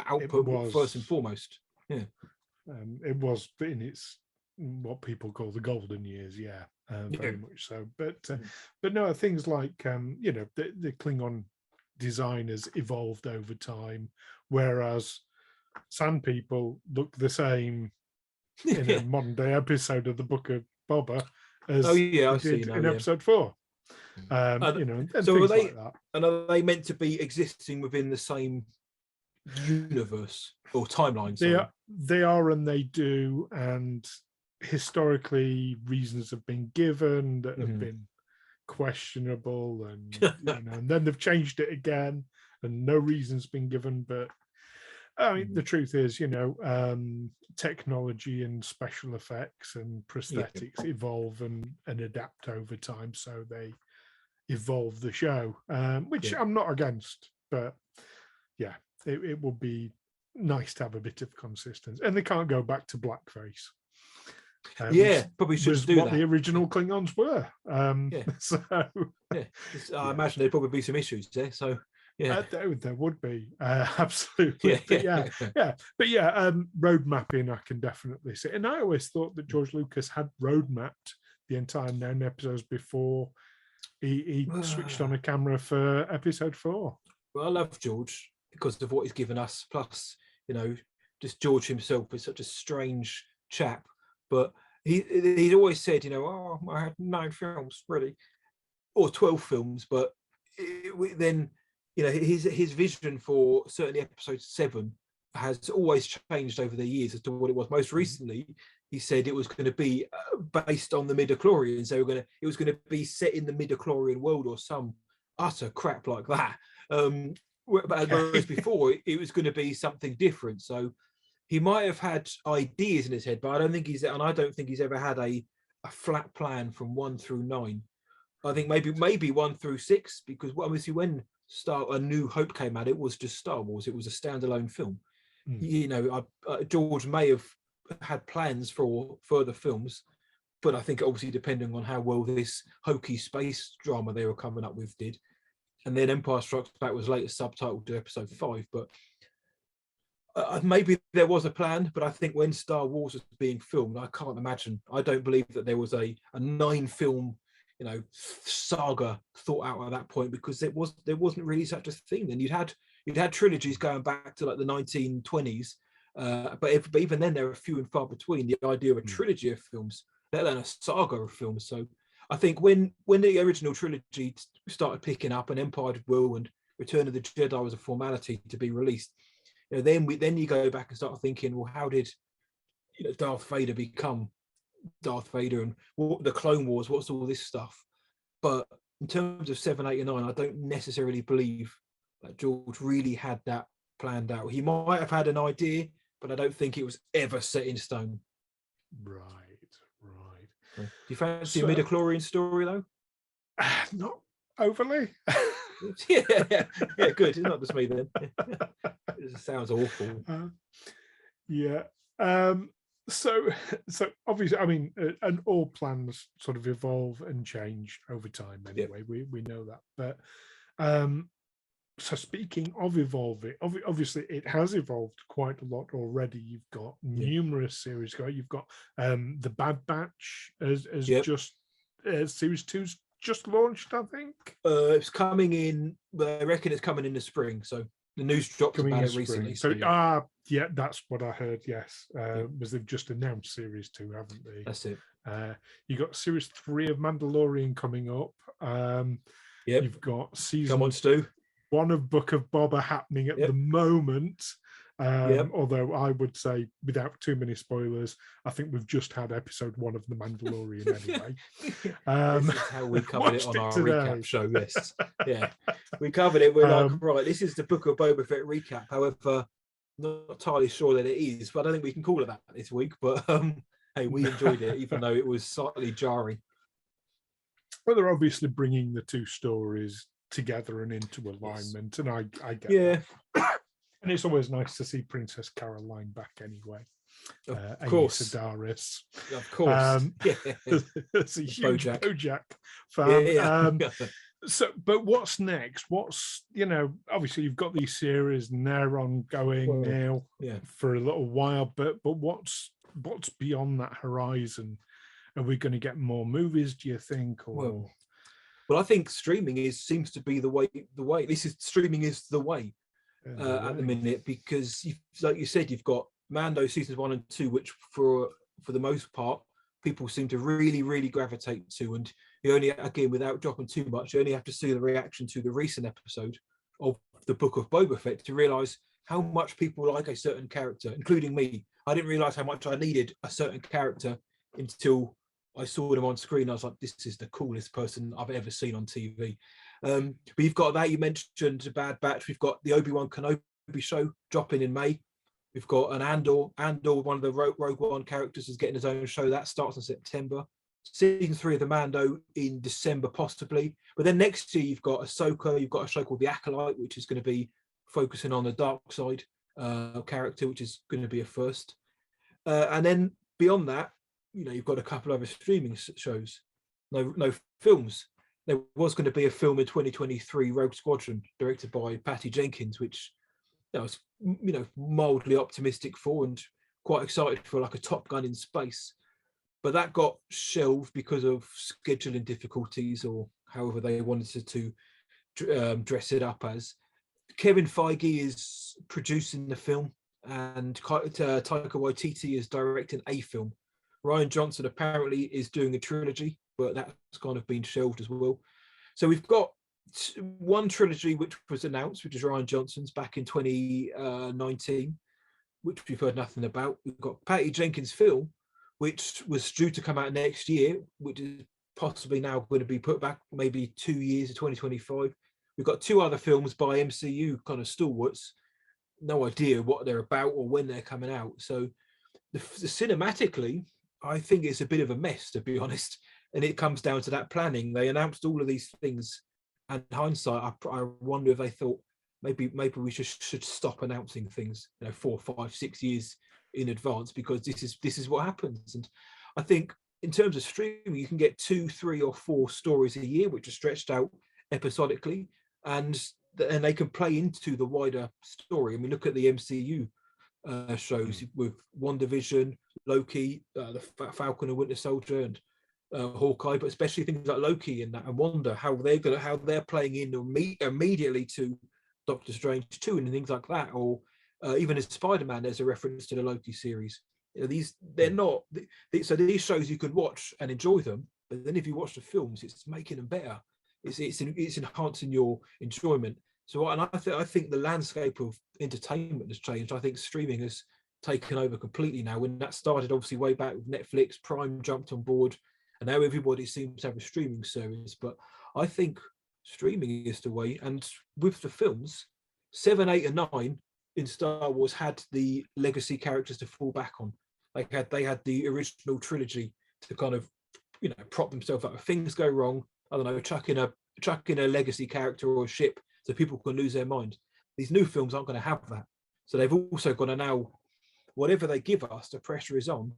output first and foremost. Yeah, it was in its what people call the golden years. Very much so. But no, things like the Klingon designers evolved over time, whereas Sand People look the same in a modern day episode of the Book of Boba as in episode 4. And so things like that. And are they meant to be existing within the same universe or timeline? They are, and they do, and historically reasons have been given that have been questionable, and and then they've changed it again and no reason's been given. But I mean, the truth is, technology and special effects and prosthetics evolve and adapt over time, so they evolve the show, which I'm not against, but it would be nice to have a bit of consistency, and they can't go back to blackface. Probably should do what the original Klingons were. So I imagine there'd probably be some issues there. So there would be absolutely. Road mapping, I can definitely see. And I always thought that George Lucas had road mapped the entire 9 episodes before he switched on a camera for episode 4. Well, I love George because of what he's given us. Plus, just George himself is such a strange chap. But he'd always said, I had 9 films, really, or 12 films. But then, his vision for certainly episode 7 has always changed over the years as to what it was. Most recently, he said it was going to be based on the midichlorians. It was going to be set in the midichlorian world or some utter crap like that. Whereas before, it was going to be something different. So he might have had ideas in his head, but I don't think he's ever had a flat plan from 1 through 9. I think maybe 1 through 6, because obviously when A New Hope came out, it was just Star Wars. It was a standalone film. George may have had plans for further films, but I think obviously depending on how well this hokey space drama they were coming up with did, and then Empire Strikes Back was later subtitled to episode 5, but maybe there was a plan. But I think when Star Wars was being filmed, I don't believe that there was a 9-film saga thought out at that point, because there wasn't really such a thing. Then you'd had trilogies going back to like the 1920s, but even then they were few and far between. The idea of a trilogy of films, let alone a saga of films. So I think when the original trilogy started picking up, and Empire Will and Return of the Jedi was a formality to be released, then you go back and start thinking, well, how did Darth Vader become Darth Vader, and what the Clone Wars? What's all this stuff? But in terms of 7, 8, and 9, I don't necessarily believe that George really had that planned out. He might have had an idea, but I don't think it was ever set in stone. Right. Do you fancy a midichlorian story though? Not overly. yeah, good. It's not just me then. It sounds awful. Yeah. So obviously, I mean, and all plans sort of evolve and change over time anyway. Yep. We know that. But so speaking of evolving, obviously it has evolved quite a lot already. You've got numerous series going. You've got the Bad Batch as just series 2's just launched, I think. It's coming in. I reckon it's coming in the spring. So the news dropped about it recently. So that's what I heard. Yes, was they've just announced series 2, haven't they? That's it. You got series 3 of Mandalorian coming up. You've got season. Come on, Stu. 1 of Book of Boba happening at the moment. Although I would say, without too many spoilers, I think we've just had episode 1 of The Mandalorian anyway. This is how we covered it on our recap show. Yes, we covered it. We're like, right, this is the Book of Boba Fett recap. However, not entirely sure that it is, but I don't think we can call it that this week. But hey, we enjoyed it, even though it was slightly jarring. Well, they're obviously bringing the 2 stories together and into alignment, and I get that. And it's always nice to see Princess Caroline back anyway. Of course. Sedaris. Of course. It's a huge Bojack fan. So, but what's next? What's, obviously you've got these series and they're ongoing now for a little while, but what's beyond that horizon? Are we going to get more movies, do you think? Or well, I think streaming seems to be the way. Streaming is the way at the minute, because like you said, you've got Mando seasons 1 and 2, which for the most part people seem to really, really gravitate to, and you only, again, without dropping too much, you only have to see the reaction to the recent episode of the Book of Boba Fett to realise how much people like a certain character, including me. I didn't realise how much I needed a certain character until I saw them on screen. I was like, this is the coolest person I've ever seen on TV. But you've got that. You mentioned Bad Batch. We've got the Obi-Wan Kenobi show dropping in May. We've got an Andor, one of the Rogue One characters, is getting his own show. That starts in September. Season 3 of the Mando in December, possibly. But then next year, you've got Ahsoka. You've got a show called The Acolyte, which is going to be focusing on the dark side character, which is going to be a first. And then beyond that, you've got a couple other streaming shows. No films. There was going to be a film in 2023, Rogue Squadron, directed by Patty Jenkins, which I was, mildly optimistic for and quite excited for, like a Top Gun in space. But that got shelved because of scheduling difficulties, or however they wanted to dress it up as. Kevin Feige is producing the film, and Taika Waititi is directing a film. Rian Johnson apparently is doing a trilogy, but that's kind of been shelved as well. So we've got one trilogy which was announced, which is Rian Johnson's, back in 2019, which we've heard nothing about. We've got Patty Jenkins' film, which was due to come out next year, which is possibly now going to be put back maybe 2 years to 2025. We've got 2 other films by MCU kind of stalwarts. No idea what they're about or when they're coming out. So the cinematically, I think it's a bit of a mess, to be honest. And it comes down to that planning. They announced all of these things, and in hindsight, I wonder if they thought maybe we should stop announcing things, 4, 5, 6 years in advance, because this is what happens. And I think in terms of streaming, you can get 2, 3, or 4 stories a year, which are stretched out episodically, and they can play into the wider story. I mean, look at the MCU shows with WandaVision, Loki, the Falcon and Winter Soldier, and Hawkeye, but especially things like Loki and Wanda, how they're playing in immediately to Doctor Strange 2 and things like that, or even as Spider-Man, there's a reference to the Loki series. These shows you can watch and enjoy them, but then if you watch the films, it's making them better. It's enhancing your enjoyment. So, and I think the landscape of entertainment has changed. I think streaming has taken over completely now. When that started, obviously way back with Netflix, Prime jumped on board, and now everybody seems to have a streaming service. But I think streaming is the way. And with the films, 7, 8, and 9 in Star Wars had the legacy characters to fall back on. They had the original trilogy to kind of, prop themselves up. If things go wrong, I don't know, chuck in a legacy character or a ship so people can lose their mind. These new films aren't going to have that. So they've also got to now, whatever they give us, the pressure is on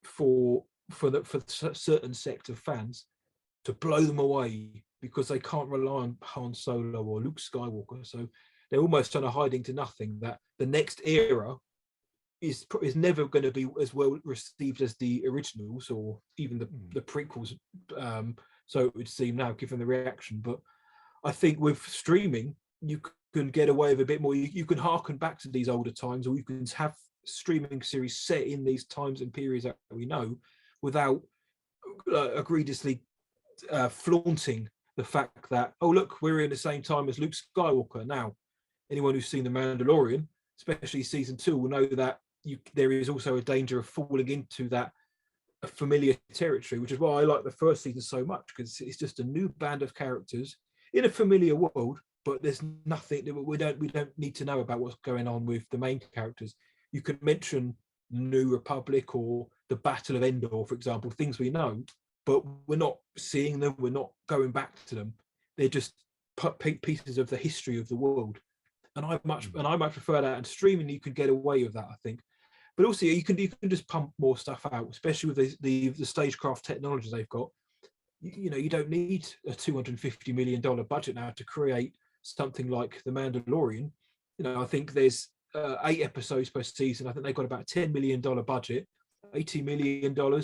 for certain sect of fans to blow them away, because they can't rely on Han Solo or Luke Skywalker. So they're almost trying to hide into nothing, that the next era is never going to be as well received as the originals or even the prequels. So it would seem now, given the reaction. But I think with streaming, you can get away with a bit more. You can harken back to these older times, or you can have streaming series set in these times and periods that we know, without egregiously flaunting the fact that, oh look, we're in the same time as Luke Skywalker. Now, anyone who's seen The Mandalorian, especially season 2, will know that there is also a danger of falling into that familiar territory, which is why I like the first season so much, because it's just a new band of characters in a familiar world, but there's nothing that we don't need to know about what's going on with the main characters. You could mention New Republic or the Battle of Endor, for example, things we know, but we're not seeing them, we're not going back to them. They're just pieces of the history of the world. And I much prefer that. And streaming, you can get away with that, I think. But also you can just pump more stuff out, especially with the stagecraft technology they've got. You don't need a $250 million budget now to create something like The Mandalorian. I think there's 8 episodes per season. I think they've got about $10 million budget, $80 million.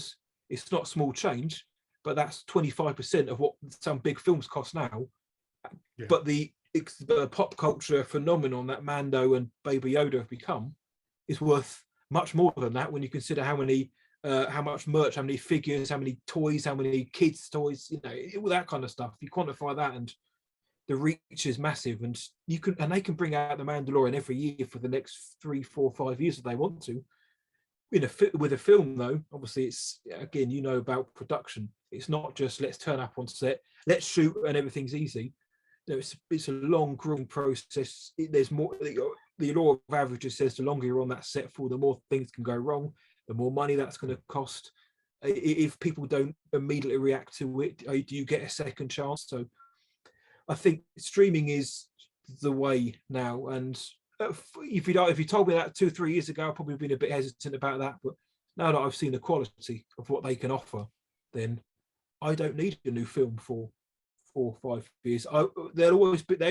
It's not small change, but that's 25% of what some big films cost now. Yeah. But the pop culture phenomenon that Mando and Baby Yoda have become is worth much more than that when you consider how much merch, how many figures, how many toys, how many kids' toys, all that kind of stuff. You quantify that, and the reach is massive. And they can bring out The Mandalorian every year for the next 3, 4, 5 years if they want to. With a film, though, obviously it's, again, about production. It's not just let's turn up on set, let's shoot, and everything's easy. It's a long, grueling process. There's more. The law of averages says the longer you're on that set for, the more things can go wrong, the more money that's going to cost. If people don't immediately react to it, do you get a second chance? So I think streaming is the way now. And if you told me that 2-3 years ago, I'd probably been a bit hesitant about that. But now that I've seen the quality of what they can offer, then I don't need a new film for 4 or 5 years. They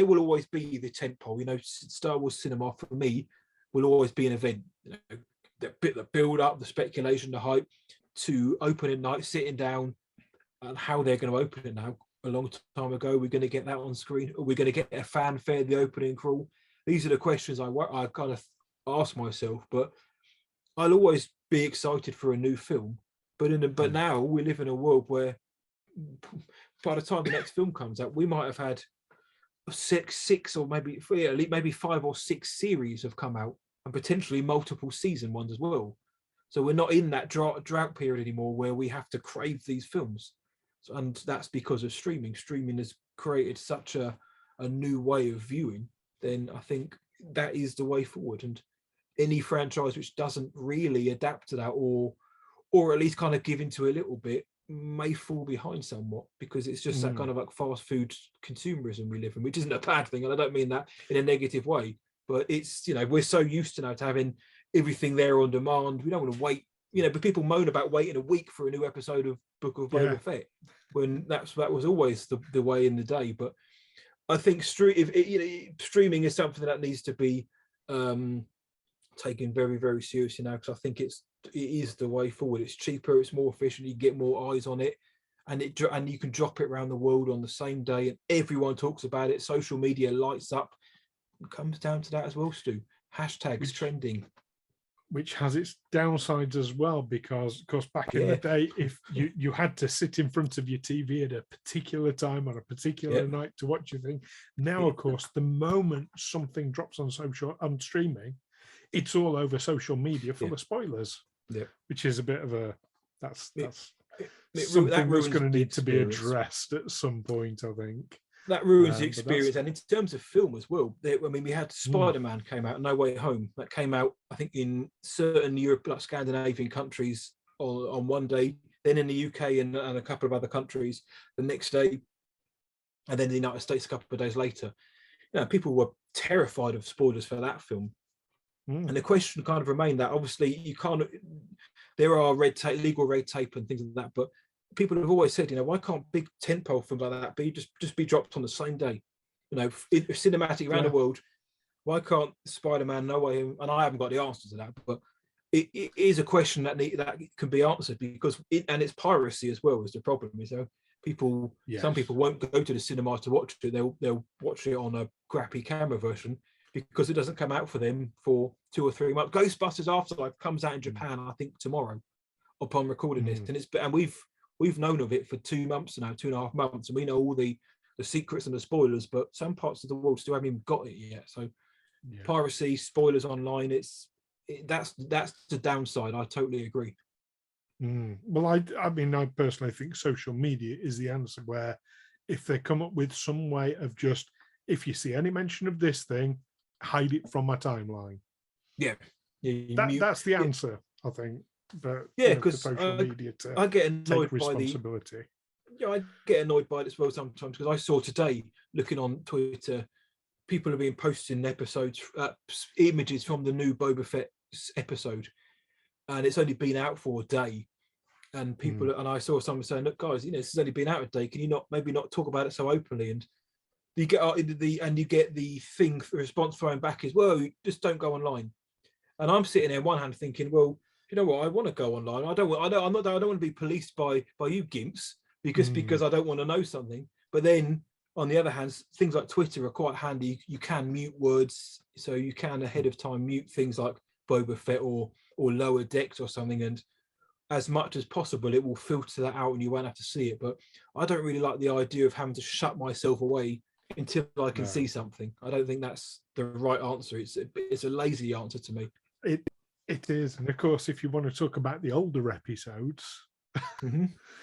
will always be the tentpole. Star Wars cinema for me will always be an event. The build up, the speculation, the hype, to opening night, sitting down, and how they're going to open it now. A long time ago, we're going to get that on screen, or we're going to get a fanfare, the opening crawl. These are the questions I kind of ask myself. But I'll always be excited for a new film. But now we live in a world where, by the time the next film comes out, we might have had six or maybe 5 or 6 series have come out, and potentially multiple season ones as well. So we're not in that drought period anymore where we have to crave these films. And that's because of streaming. Streaming has created such a new way of viewing. Then I think that is the way forward. And any franchise which doesn't really adapt to that, or at least kind of give into a little bit, may fall behind somewhat, because it's just that kind of like fast food consumerism we live in, which isn't a bad thing, and I don't mean that in a negative way, but it's, we're so used to now to having everything there on demand. We don't want to wait, but people moan about waiting a week for a new episode of Book of Boba Fett, when that was always the way in the day. But I think streaming is something that needs to be taken very, very seriously now, because I think it is the way forward. It's cheaper, it's more efficient, you get more eyes on it, and you can drop it around the world on the same day, and everyone talks about it. Social media lights up. It comes down to that as well, Stu. Hashtags trending. which has its downsides as well, because of course back in the day, if you had to sit in front of your TV at a particular time on a particular night to watch your thing. Now, of course, the moment something drops on streaming, it's all over social media full of spoilers. Which is a bit of a that's something that's going to need to be addressed at some point, I think. That ruins the experience. And in terms of film as well, I mean, we had Spider-Man came out, No Way Home. That came out, I think, in certain Europe, like Scandinavian countries on one day, then in the UK and a couple of other countries the next day, and then in the United States a couple of days later. You know, people were terrified of spoilers for that film. And the question kind of remained that obviously you can't, there are legal red tape and things like that, but people have always said, you know, why can't big tentpole films like that just be dropped on the same day? You know, cinematic around the world. Why can't Spider-Man, No Way Home? And I haven't got the answers to that, but it is a question that can be answered, because it's piracy as well is the problem. So some people won't go to the cinema to watch it. They'll watch it on a crappy camera version because it doesn't come out for them for 2 or 3 months. Ghostbusters Afterlife comes out in Japan, I think tomorrow, upon recording this, and we've known of it for 2 months now, 2.5 months, and we know all the secrets and the spoilers, but some parts of the world still haven't even got it yet. So piracy, spoilers online, that's the downside. I totally agree. Well, I mean, I personally think social media is the answer, where if they come up with some way of just, if you see any mention of this thing, hide it from my timeline. That's the answer, I think. But because social media to I get annoyed take responsibility. I get annoyed by it as well sometimes, because I saw today, looking on Twitter, people have been posting episodes, images from the new Boba Fett episode, and it's only been out for a day, and people and I saw someone saying, look guys, this has only been out a day, can you maybe not talk about it so openly? And you get the response thrown back is, well, you just don't go online. And I'm sitting there on one hand thinking, well, you know what, I want to go online. I don't want to be policed by you gimps because I don't want to know something. But then on the other hand, things like Twitter are quite handy. You can mute words, so you can ahead of time mute things like Boba Fett or Lower Decks or something, and as much as possible it will filter that out and you won't have to see it. But I don't really like the idea of having to shut myself away until I can see something. I don't think that's the right answer. It's a lazy answer to me. It is, and of course, if you want to talk about the older episodes,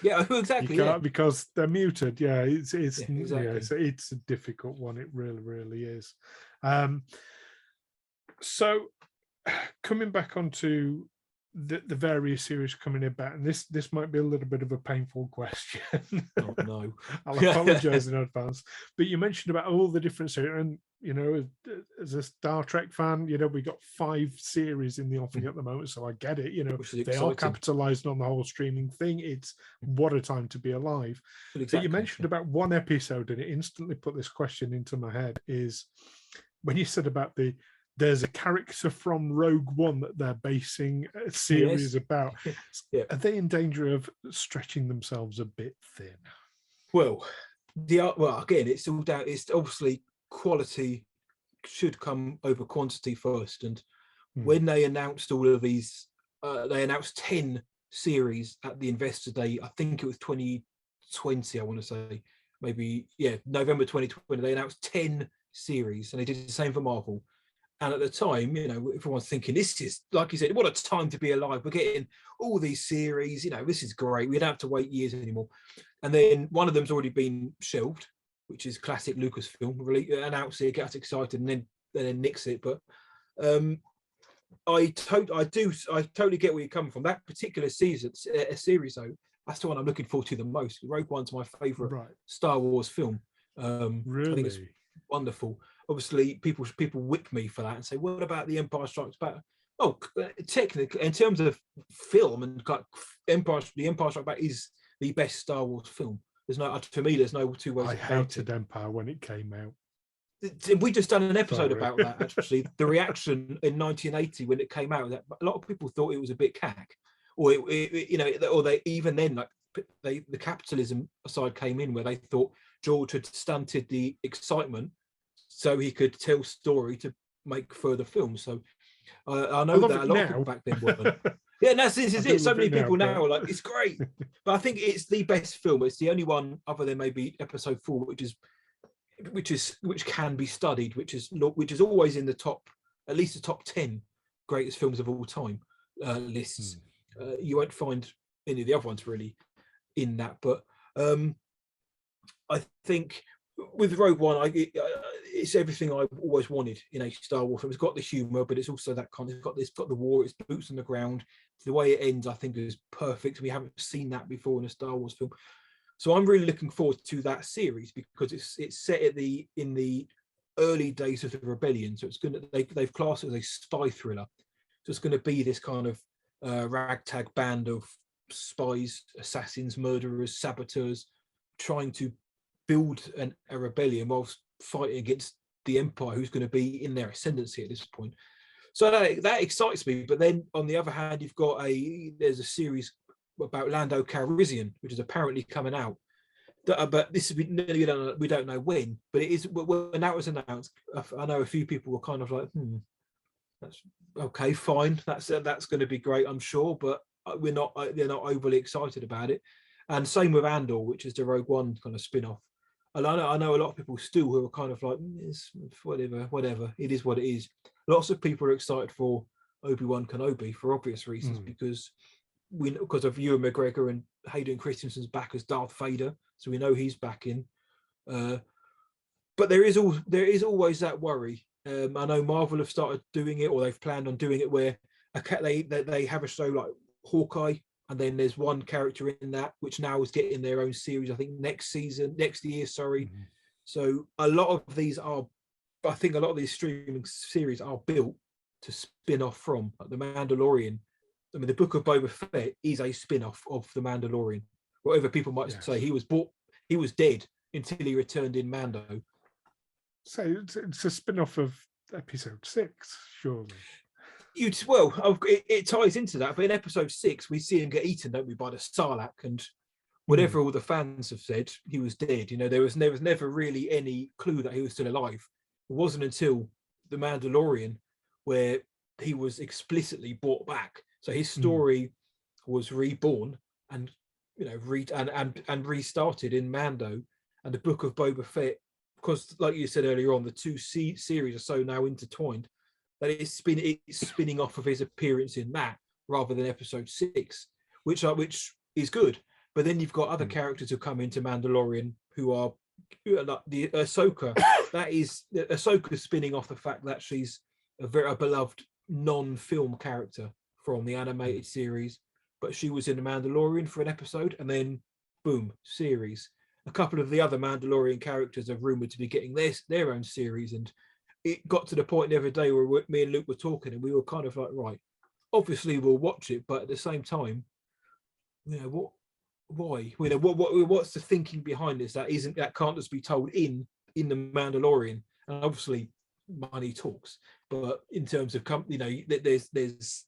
yeah, exactly, you can't because they're muted. It's a difficult one. It really is. So, coming back onto the various series coming about, and this might be a little bit of a painful question. Oh no, I'll apologize in advance. But you mentioned about all the different series, and as a Star Trek fan, we got 5 series in the offing at the moment, so I get it. They are capitalized on the whole streaming thing. It's what a time to be alive. Exactly. But you mentioned about one episode, and it instantly put this question into my head: is when you said about there's a character from Rogue One that they're basing a series about. Are they in danger of stretching themselves a bit thin? Well, again, it's all down. It's obviously quality should come over quantity first. And when they announced all of these, they announced 10 series at the Investor Day. I think it was 2020. I want to say November 2020. They announced 10 series, and they did the same for Marvel. And at the time, everyone's thinking, this is, like you said, what a time to be alive. We're getting all these series, this is great. We don't have to wait years anymore. And then one of them's already been shelved, which is classic Lucasfilm. Really announce it, get us excited, and then nix it. But I totally get where you're coming from. That particular series, though, that's the one I'm looking forward to the most. Rogue One's my favourite Star Wars film. Really? I think it's wonderful. Obviously, people whip me for that and say, "What about The Empire Strikes Back?" Oh, technically, in terms of film and The Empire Strikes Back is the best Star Wars film. There's no 2 ways. I hated Empire when it came out. We just done an episode about that. Actually, the reaction in 1980 when it came out, that a lot of people thought it was a bit cack, or they even then the capitalism side came in where they thought George had stunted the excitement so he could tell story to make further films. So I know that a lot of people back then weren't. Yeah, and this is it. So many people now are like, it's great. But I think it's the best film. It's the only one other than maybe episode 4, which can be studied, which is always in the top, at least the top 10 greatest films of all time lists. You won't find any of the other ones really in that. But I think with Rogue One, it's everything I've always wanted in a Star Wars film. It's got the humor, but it's also that kind of, it's got the war, it's boots on the ground. The way it ends, I think, is perfect. We haven't seen that before in a Star Wars film. So I'm really looking forward to that series because it's set in the early days of the rebellion. So it's going to, they've classed it as a spy thriller. So it's going to be this kind of ragtag band of spies, assassins, murderers, saboteurs, trying to build a rebellion whilst fighting against the Empire, who's going to be in their ascendancy at this point. So that excites me. But then on the other hand, there's a series about Lando Calrissian, which is apparently coming out. But this is we don't know when. But it is when that was announced. I know a few people were kind of like, that's okay, fine. That's going to be great, I'm sure. But they're not overly excited about it. And same with Andor, which is the Rogue One kind of spin-off. And I know a lot of people still who are kind of like, it's whatever. It is what it is. Lots of people are excited for Obi-Wan Kenobi for obvious reasons because of Ewan McGregor and Hayden Christensen's back as Darth Vader, so we know he's back in. But there is always that worry. I know Marvel have started doing it, or they've planned on doing it, where they have a show like Hawkeye, and then there's one character in that which now is getting their own series. I think next year. So a lot of these streaming series are built to spin off from, like The Mandalorian. I mean, the Book of Boba Fett is a spin-off of The Mandalorian. Whatever people might say, he was dead until he returned in Mando. So it's a spin-off of episode 6, surely. It ties into that, but in episode 6 we see him get eaten, don't we, by the Sarlacc, and whatever all the fans have said, he was dead. There was never really any clue that he was still alive. It wasn't until The Mandalorian where he was explicitly brought back. So his story was reborn and and restarted in Mando. And the Book of Boba Fett, because like you said earlier on, the two series are so now intertwined that it's spinning off of his appearance in that rather than episode 6, which is good. But then you've got other characters who come into Mandalorian who are like the Ahsoka. That is Ahsoka spinning off the fact that she's a very beloved non-film character from the animated series, but she was in the Mandalorian for an episode, and then boom, series. A couple of the other Mandalorian characters are rumored to be getting their own series, and it got to the point the other day where me and Luke were talking, and we were kind of like, right, obviously we'll watch it, but at the same time, why? What's the thinking behind this? That can't just be told in the Mandalorian, and obviously money talks, but in terms of there's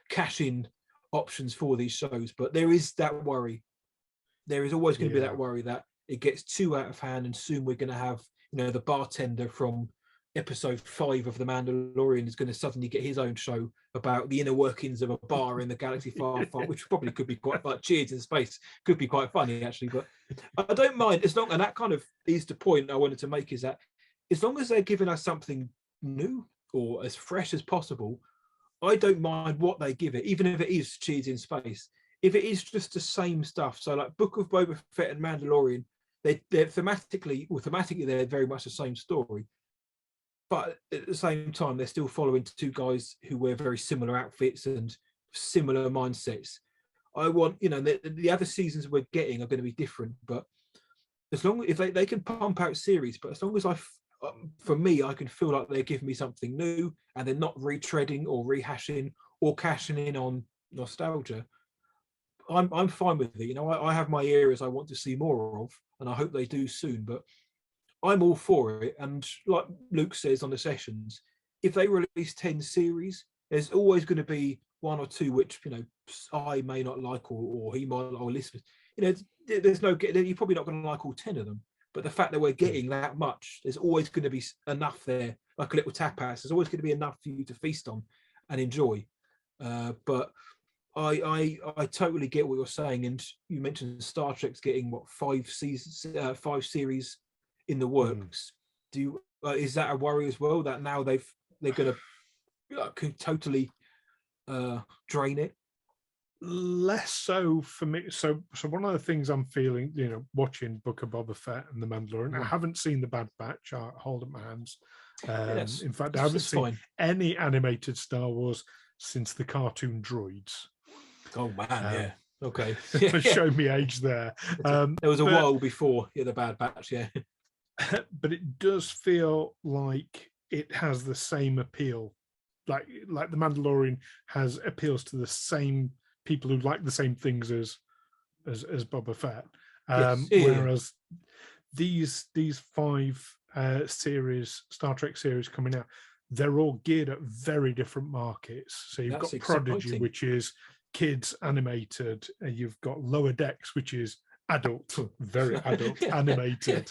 cash-in options for these shows, but there is that worry. There is always going to be that worry that it gets too out of hand, and soon we're going to have the bartender from episode 5 of The Mandalorian is going to suddenly get his own show about the inner workings of a bar in the galaxy far, far, which probably could be quite like Cheers in Space, could be quite funny actually. But I don't mind as long, and that kind of is the point I wanted to make, is that as long as they're giving us something new or as fresh as possible, I don't mind what they give it, even if it is Cheers in Space. If it is just the same stuff, so like Book of Boba Fett and Mandalorian, they're thematically they're very much the same story, but at the same time they're still following two guys who wear very similar outfits and similar mindsets. I want the other seasons we're getting are going to be different, but as long as if they can pump out series, but as long as for me, I can feel like they're giving me something new and they're not retreading or rehashing or cashing in on nostalgia, I'm fine with it. I have my areas I want to see more of, and I hope they do soon, but I'm all for it. And like Luke says on the sessions, if they release 10 series, there's always going to be one or two which I may not like, or he might, or listeners. There's no, you're probably not going to like all 10 of them, But the fact that we're getting that much, there's always going to be enough there, like a little tapas. There's always going to be enough for you to feast on and enjoy. But I totally get what you're saying. And you mentioned Star Trek's getting what 5 seasons, 5 series in the works. Do you is that a worry as well, that now they're going to totally drain it? Less so for me. So one of the things I'm feeling, watching Book of Boba Fett and The Mandalorian, I haven't seen the Bad Batch. I hold up my hands. In fact, I haven't seen any animated Star Wars since the cartoon Droids. Oh man, yeah. Okay. Show me age there. There was a while before the Bad Batch, yeah. But it does feel like it has the same appeal. Like The Mandalorian appeals to the same people who like the same things as Boba Fett. Whereas these 5 series, Star Trek series coming out, they're all geared at very different markets. So you've got Prodigy, which is kids animated, and you've got Lower Decks, which is adult, very adult animated.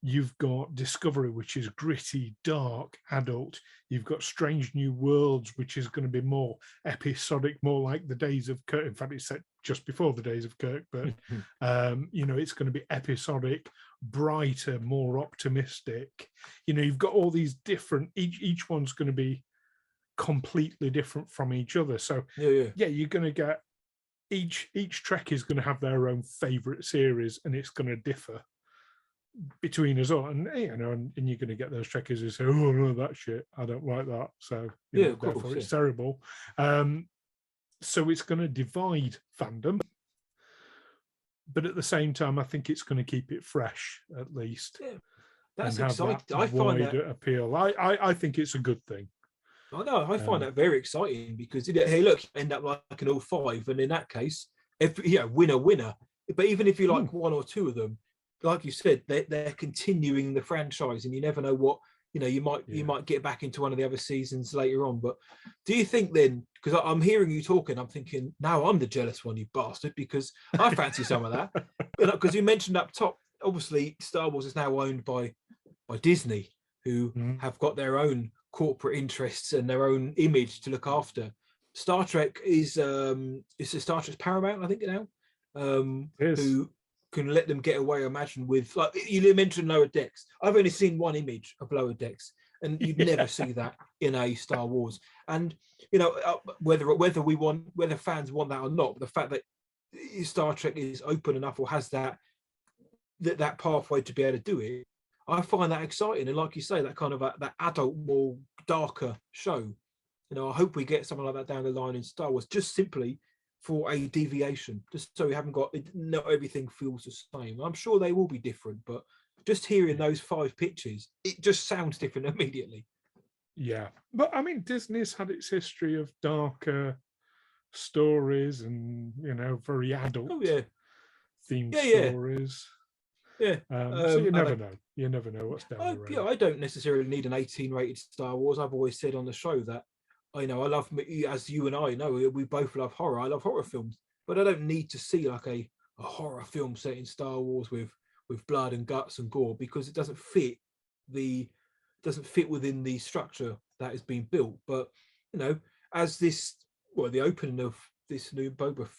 You've got Discovery, which is gritty, dark, adult. You've got Strange New Worlds, which is going to be more episodic, more like the Days of Kirk. In fact, it's set just before the Days of Kirk, but it's going to be episodic, brighter, more optimistic. You've got all these different. Each one's going to be completely different from each other. So you're going to get each Trek is going to have their own favorite series, and it's going to differ between us all. And and you're going to get those Trekkies who say, "Oh no, that shit, I don't like that." So therefore it's terrible. So it's going to divide fandom, but at the same time, I think it's going to keep it fresh, at least. That's exciting. I find that appeal. I think it's a good thing. I know. I find that very exciting because hey, look, you end up like an all 5, and in that case, if winner. But even if you like 1 or 2 of them, like you said, they're continuing the franchise, and you never know what you might get back into one of the other seasons later on. But do you think then? Because I'm hearing you talking, I'm thinking now I'm the jealous one, you bastard, because I fancy some of that. Because you mentioned up top, obviously Star Wars is now owned by Disney, who have got their own corporate interests and their own image to look after. Star Trek is Star Trek's Paramount, I think now, who can let them get away. Imagine with, like you mentioned, Lower Decks. I've only seen one image of Lower Decks, and you'd never see that in a Star Wars. And whether fans want that or not, but the fact that Star Trek is open enough or has that pathway to be able to do it, I find that exciting. And like you say, that kind of that adult, more darker show. I hope we get something like that down the line in Star Wars, just simply for a deviation, just so we haven't got, not everything feels the same. I'm sure they will be different, but just hearing those 5 pitches, it just sounds different immediately. Yeah, but I mean, Disney's had its history of darker stories and very adult themed stories. So you never know. You never know what's down the road. Yeah, I don't necessarily need an 18 rated Star Wars. I've always said on the show that I love, as you and I know, we both love horror. I love horror films, but I don't need to see like a horror film set in Star Wars with blood and guts and gore, because it doesn't fit within the structure that is being built. But as the opening of this new Boba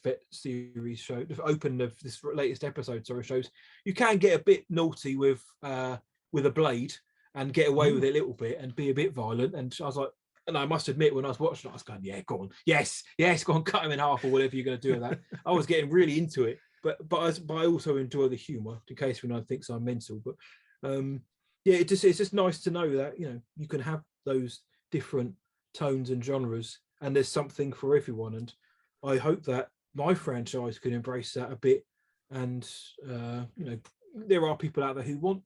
Fett series show, the opening of this latest episode, shows you can get a bit naughty with a blade and get away with it a little bit and be a bit violent. And I was like, and I must admit, when I was watching it, I was going, yeah, go on, yes, go on, cut him in half or whatever you're going to do with that. I was getting really into it, but I also enjoy the humour, in case anyone thinks I'm mental. But it's just nice to know that you can have those different tones and genres, and there's something for everyone. And I hope that my franchise can embrace that a bit. And there are people out there who want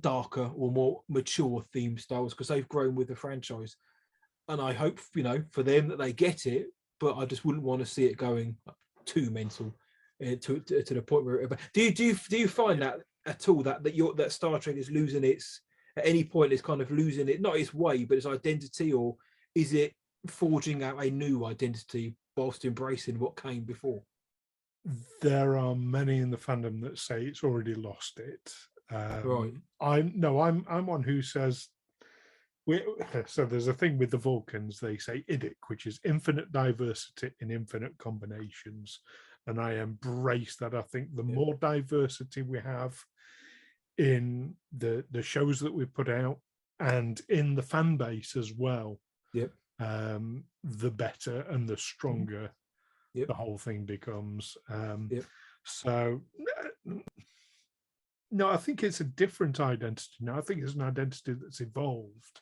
darker or more mature themed Star Wars because they've grown with the franchise, and I hope for them that they get it. But I just wouldn't want to see it going too mental to the point where do you find that at all, that Star Trek is losing its, at any point it's kind of losing it, not its way but its identity, or is it forging out a new identity whilst embracing what came before? there are many in the fandom that say it's already lost it. Right. I'm one who says so there's a thing with the Vulcans, they say IDIC, which is infinite diversity in infinite combinations. And I embrace that. I think the more diversity we have in the shows that we put out and in the fan base as well, the better and the stronger the whole thing becomes. So no, I think it's a different identity now. I think it's an identity that's evolved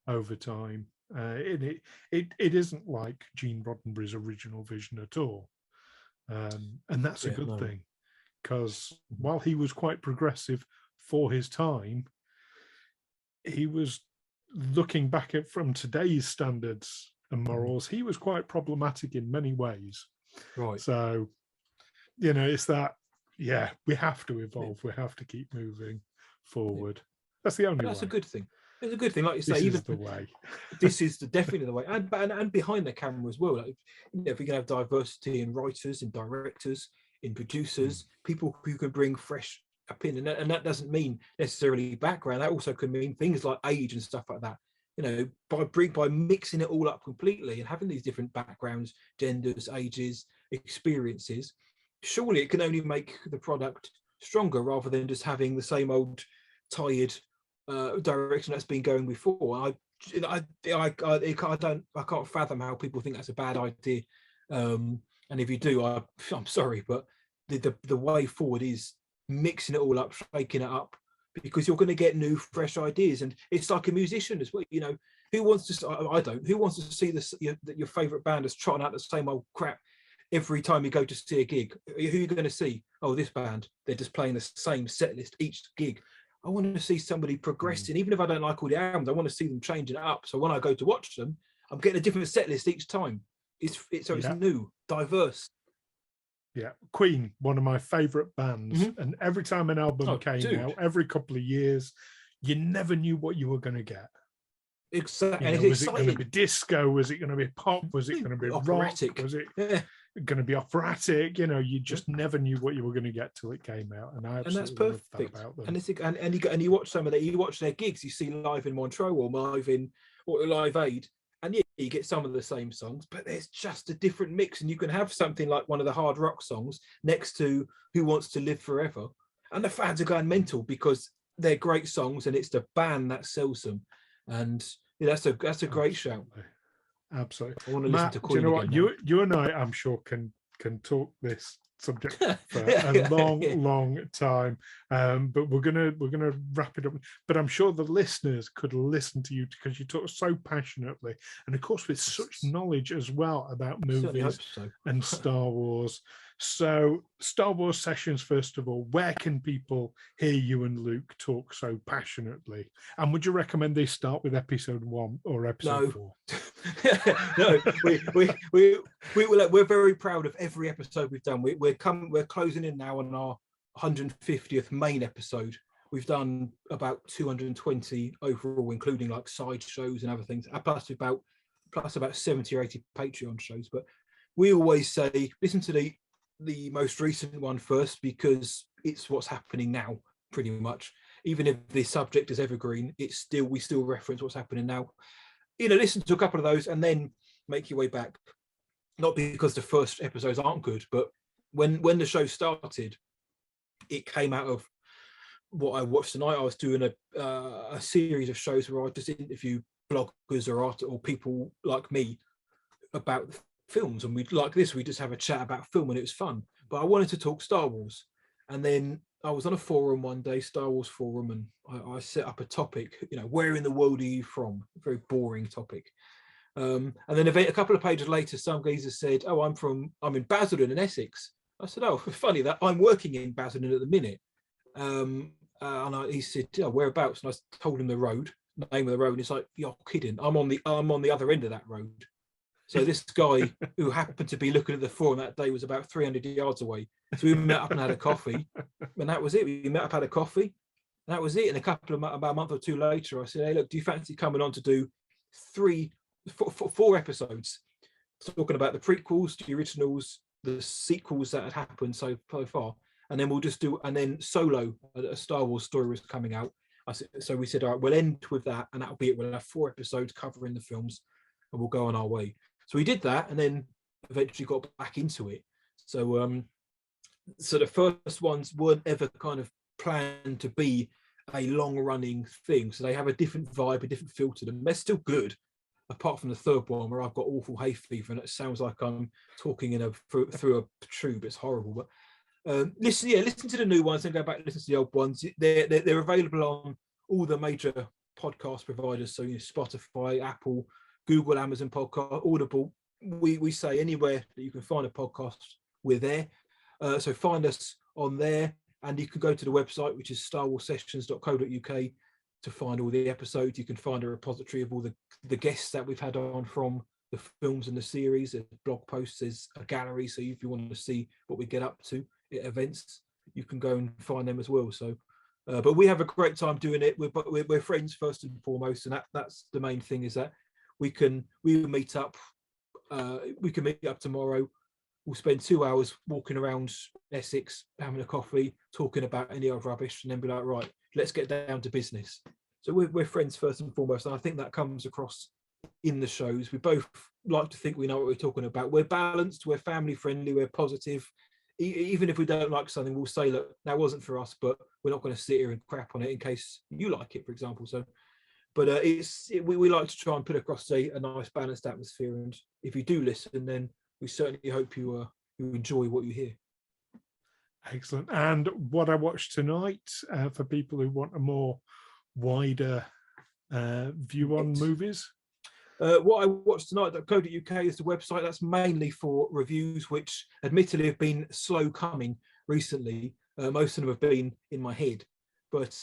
over time. It isn't like Gene Roddenberry's original vision at all. And that's a good thing, because while he was quite progressive for his time, he was looking back at from today's standards and morals, he was quite problematic in many ways. Right. So, it's that, we have to evolve. We have to keep moving forward. That's the only way. That's a good thing. It's a good thing, like you say. This is the way. This is definitely the way, and behind the camera as well. Like, if we can have diversity in writers, in directors, in producers, people who can bring fresh opinion, and that doesn't mean necessarily background. That also can mean things like age and stuff like that. By mixing it all up completely and having these different backgrounds, genders, ages, experiences, surely it can only make the product stronger rather than just having the same old tired direction that's been going before. I can't fathom how people think that's a bad idea. And if you do, I'm sorry, but the way forward is mixing it all up, shaking it up, because you're going to get new, fresh ideas. And it's like a musician as well. Who wants to? I don't. Who wants to see your favorite band is trotting out the same old crap every time you go to see a gig? Who are you going to see? Oh, this band, they're just playing the same set list each gig. I want to see somebody progressing. Even if I don't like all the albums, I want to see them changing it up. So when I go to watch them, I'm getting a different set list each time. It's new, diverse. Yeah, Queen, one of my favorite bands, and every time an album came out, every couple of years, you never knew what you were going to get. Exactly. Was it going to be disco? Was it going to be pop? Was it going to be operatic? Rock? Was it going to be operatic? You just never knew what you were going to get till it came out, and that's perfect. Love that about them. And you watch some of you watch their gigs. You see live in Montreux or Live Aid, and you get some of the same songs, but there's just a different mix. And you can have something like one of the hard rock songs next to Who Wants to Live Forever, and the fans are going mental because they're great songs, and it's the band that sells them. And that's a great shout. Absolutely. I want to listen to Queen. Do you know what? You and I, I'm sure, can talk this subject for a long time. But we're gonna wrap it up. But I'm sure the listeners could listen to you because you talk so passionately, and of course with such knowledge as well about movies and Star Wars. So Star Wars Sessions, first of all, where can people hear you and Luke talk so passionately? And would you recommend they start with episode 1 or episode 4? No, we're very proud of every episode we've done. We're closing in now on our 150th main episode. We've done about 220 overall, including like side shows and other things, plus about 70 or 80 Patreon shows. But we always say listen to the most recent one first, because it's what's happening now pretty much. Even if the subject is evergreen, we still reference what's happening now. Listen to a couple of those and then make your way back. Not because the first episodes aren't good, but when the show started, it came out of what I watched tonight. I was doing a series of shows where I just interview bloggers or people like me about films, and we just have a chat about film, and it was fun. But I wanted to talk Star Wars, and then I was on a forum one day, Star Wars forum, and I set up a topic, where in the world are you from? A very boring topic. And then a couple of pages later, some geezer said, oh, I'm in Basildon in Essex. I said, oh, funny that I'm working in Basildon at the minute. He said, oh, whereabouts? And I told him the name of the road. And he's like, you're kidding. I'm on the other end of that road. So this guy who happened to be looking at the forum that day was about 300 yards away. So we met up and had a coffee, and that was it. We met up, had a coffee, and that was it. And about a month or two later, I said, hey, look, do you fancy coming on to do 4 episodes talking about the prequels, the originals, the sequels that had happened so far, and then we'll just do, and then Solo, a Star Wars story was coming out. So we said, all right, we'll end with that, and that'll be it. We'll have 4 episodes covering the films, and we'll go on our way. So we did that, and then eventually got back into it. So so the first ones weren't ever kind of planned to be a long-running thing. So they have a different vibe, a different feel to them. They're still good, apart from the third one where I've got awful hay fever and it sounds like I'm talking through a tube. It's horrible. But listen to the new ones and go back and listen to the old ones. They're available on all the major podcast providers. So Spotify, Apple, Google, Amazon Podcast, Audible. We say anywhere that you can find a podcast, we're there. So find us on there, and you can go to the website, which is starwarsessions.co.uk, to find all the episodes. You can find a repository of all the guests that we've had on from the films and the series. There's blog posts, there's a gallery. So if you want to see what we get up to at events, you can go and find them as well. So, but we have a great time doing it. We're friends first and foremost, and that's the main thing, is that we will meet up. We can meet up tomorrow. We'll spend 2 hours walking around Essex, having a coffee, talking about any other rubbish, and then be like, right, let's get down to business. So we're friends first and foremost, and I think that comes across in the shows. We both like to think we know what we're talking about. We're balanced, we're family friendly, we're positive. Even if we don't like something, we'll say, look, that wasn't for us, but we're not going to sit here and crap on it in case you like it, for example. So, but we like to try and put across a nice balanced atmosphere. And if you do listen, then we certainly hope you enjoy what you hear. Excellent. And what I watched tonight, for people who want a more wider view on movies? What I watched tonight.co.uk is the website. That's mainly for reviews, which admittedly have been slow coming recently. Most of them have been in my head, but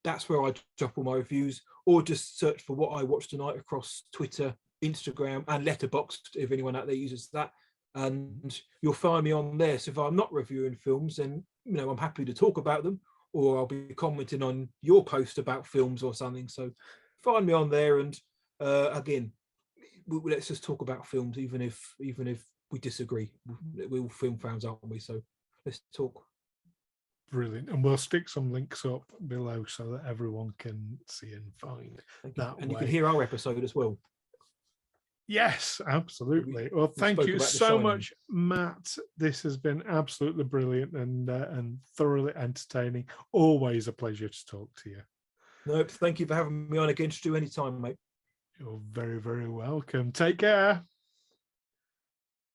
that's where I drop all my reviews, or just search for what I watched tonight across Twitter, Instagram, and Letterboxd, if anyone out there uses that, and you'll find me on there. So if I'm not reviewing films, then I'm happy to talk about them, or I'll be commenting on your post about films or something. So find me on there, and again, let's just talk about films, even if we disagree. We're all film fans, aren't we? So let's talk. Brilliant. And we'll stick some links up below so that everyone can see and find that. And you can hear our episode as well. Yes, absolutely. Well, thank you so much, Matt. This has been absolutely brilliant and thoroughly entertaining. Always a pleasure to talk to you. No, thank you for having me on again. Just do any time, mate. You're very, very welcome. Take care.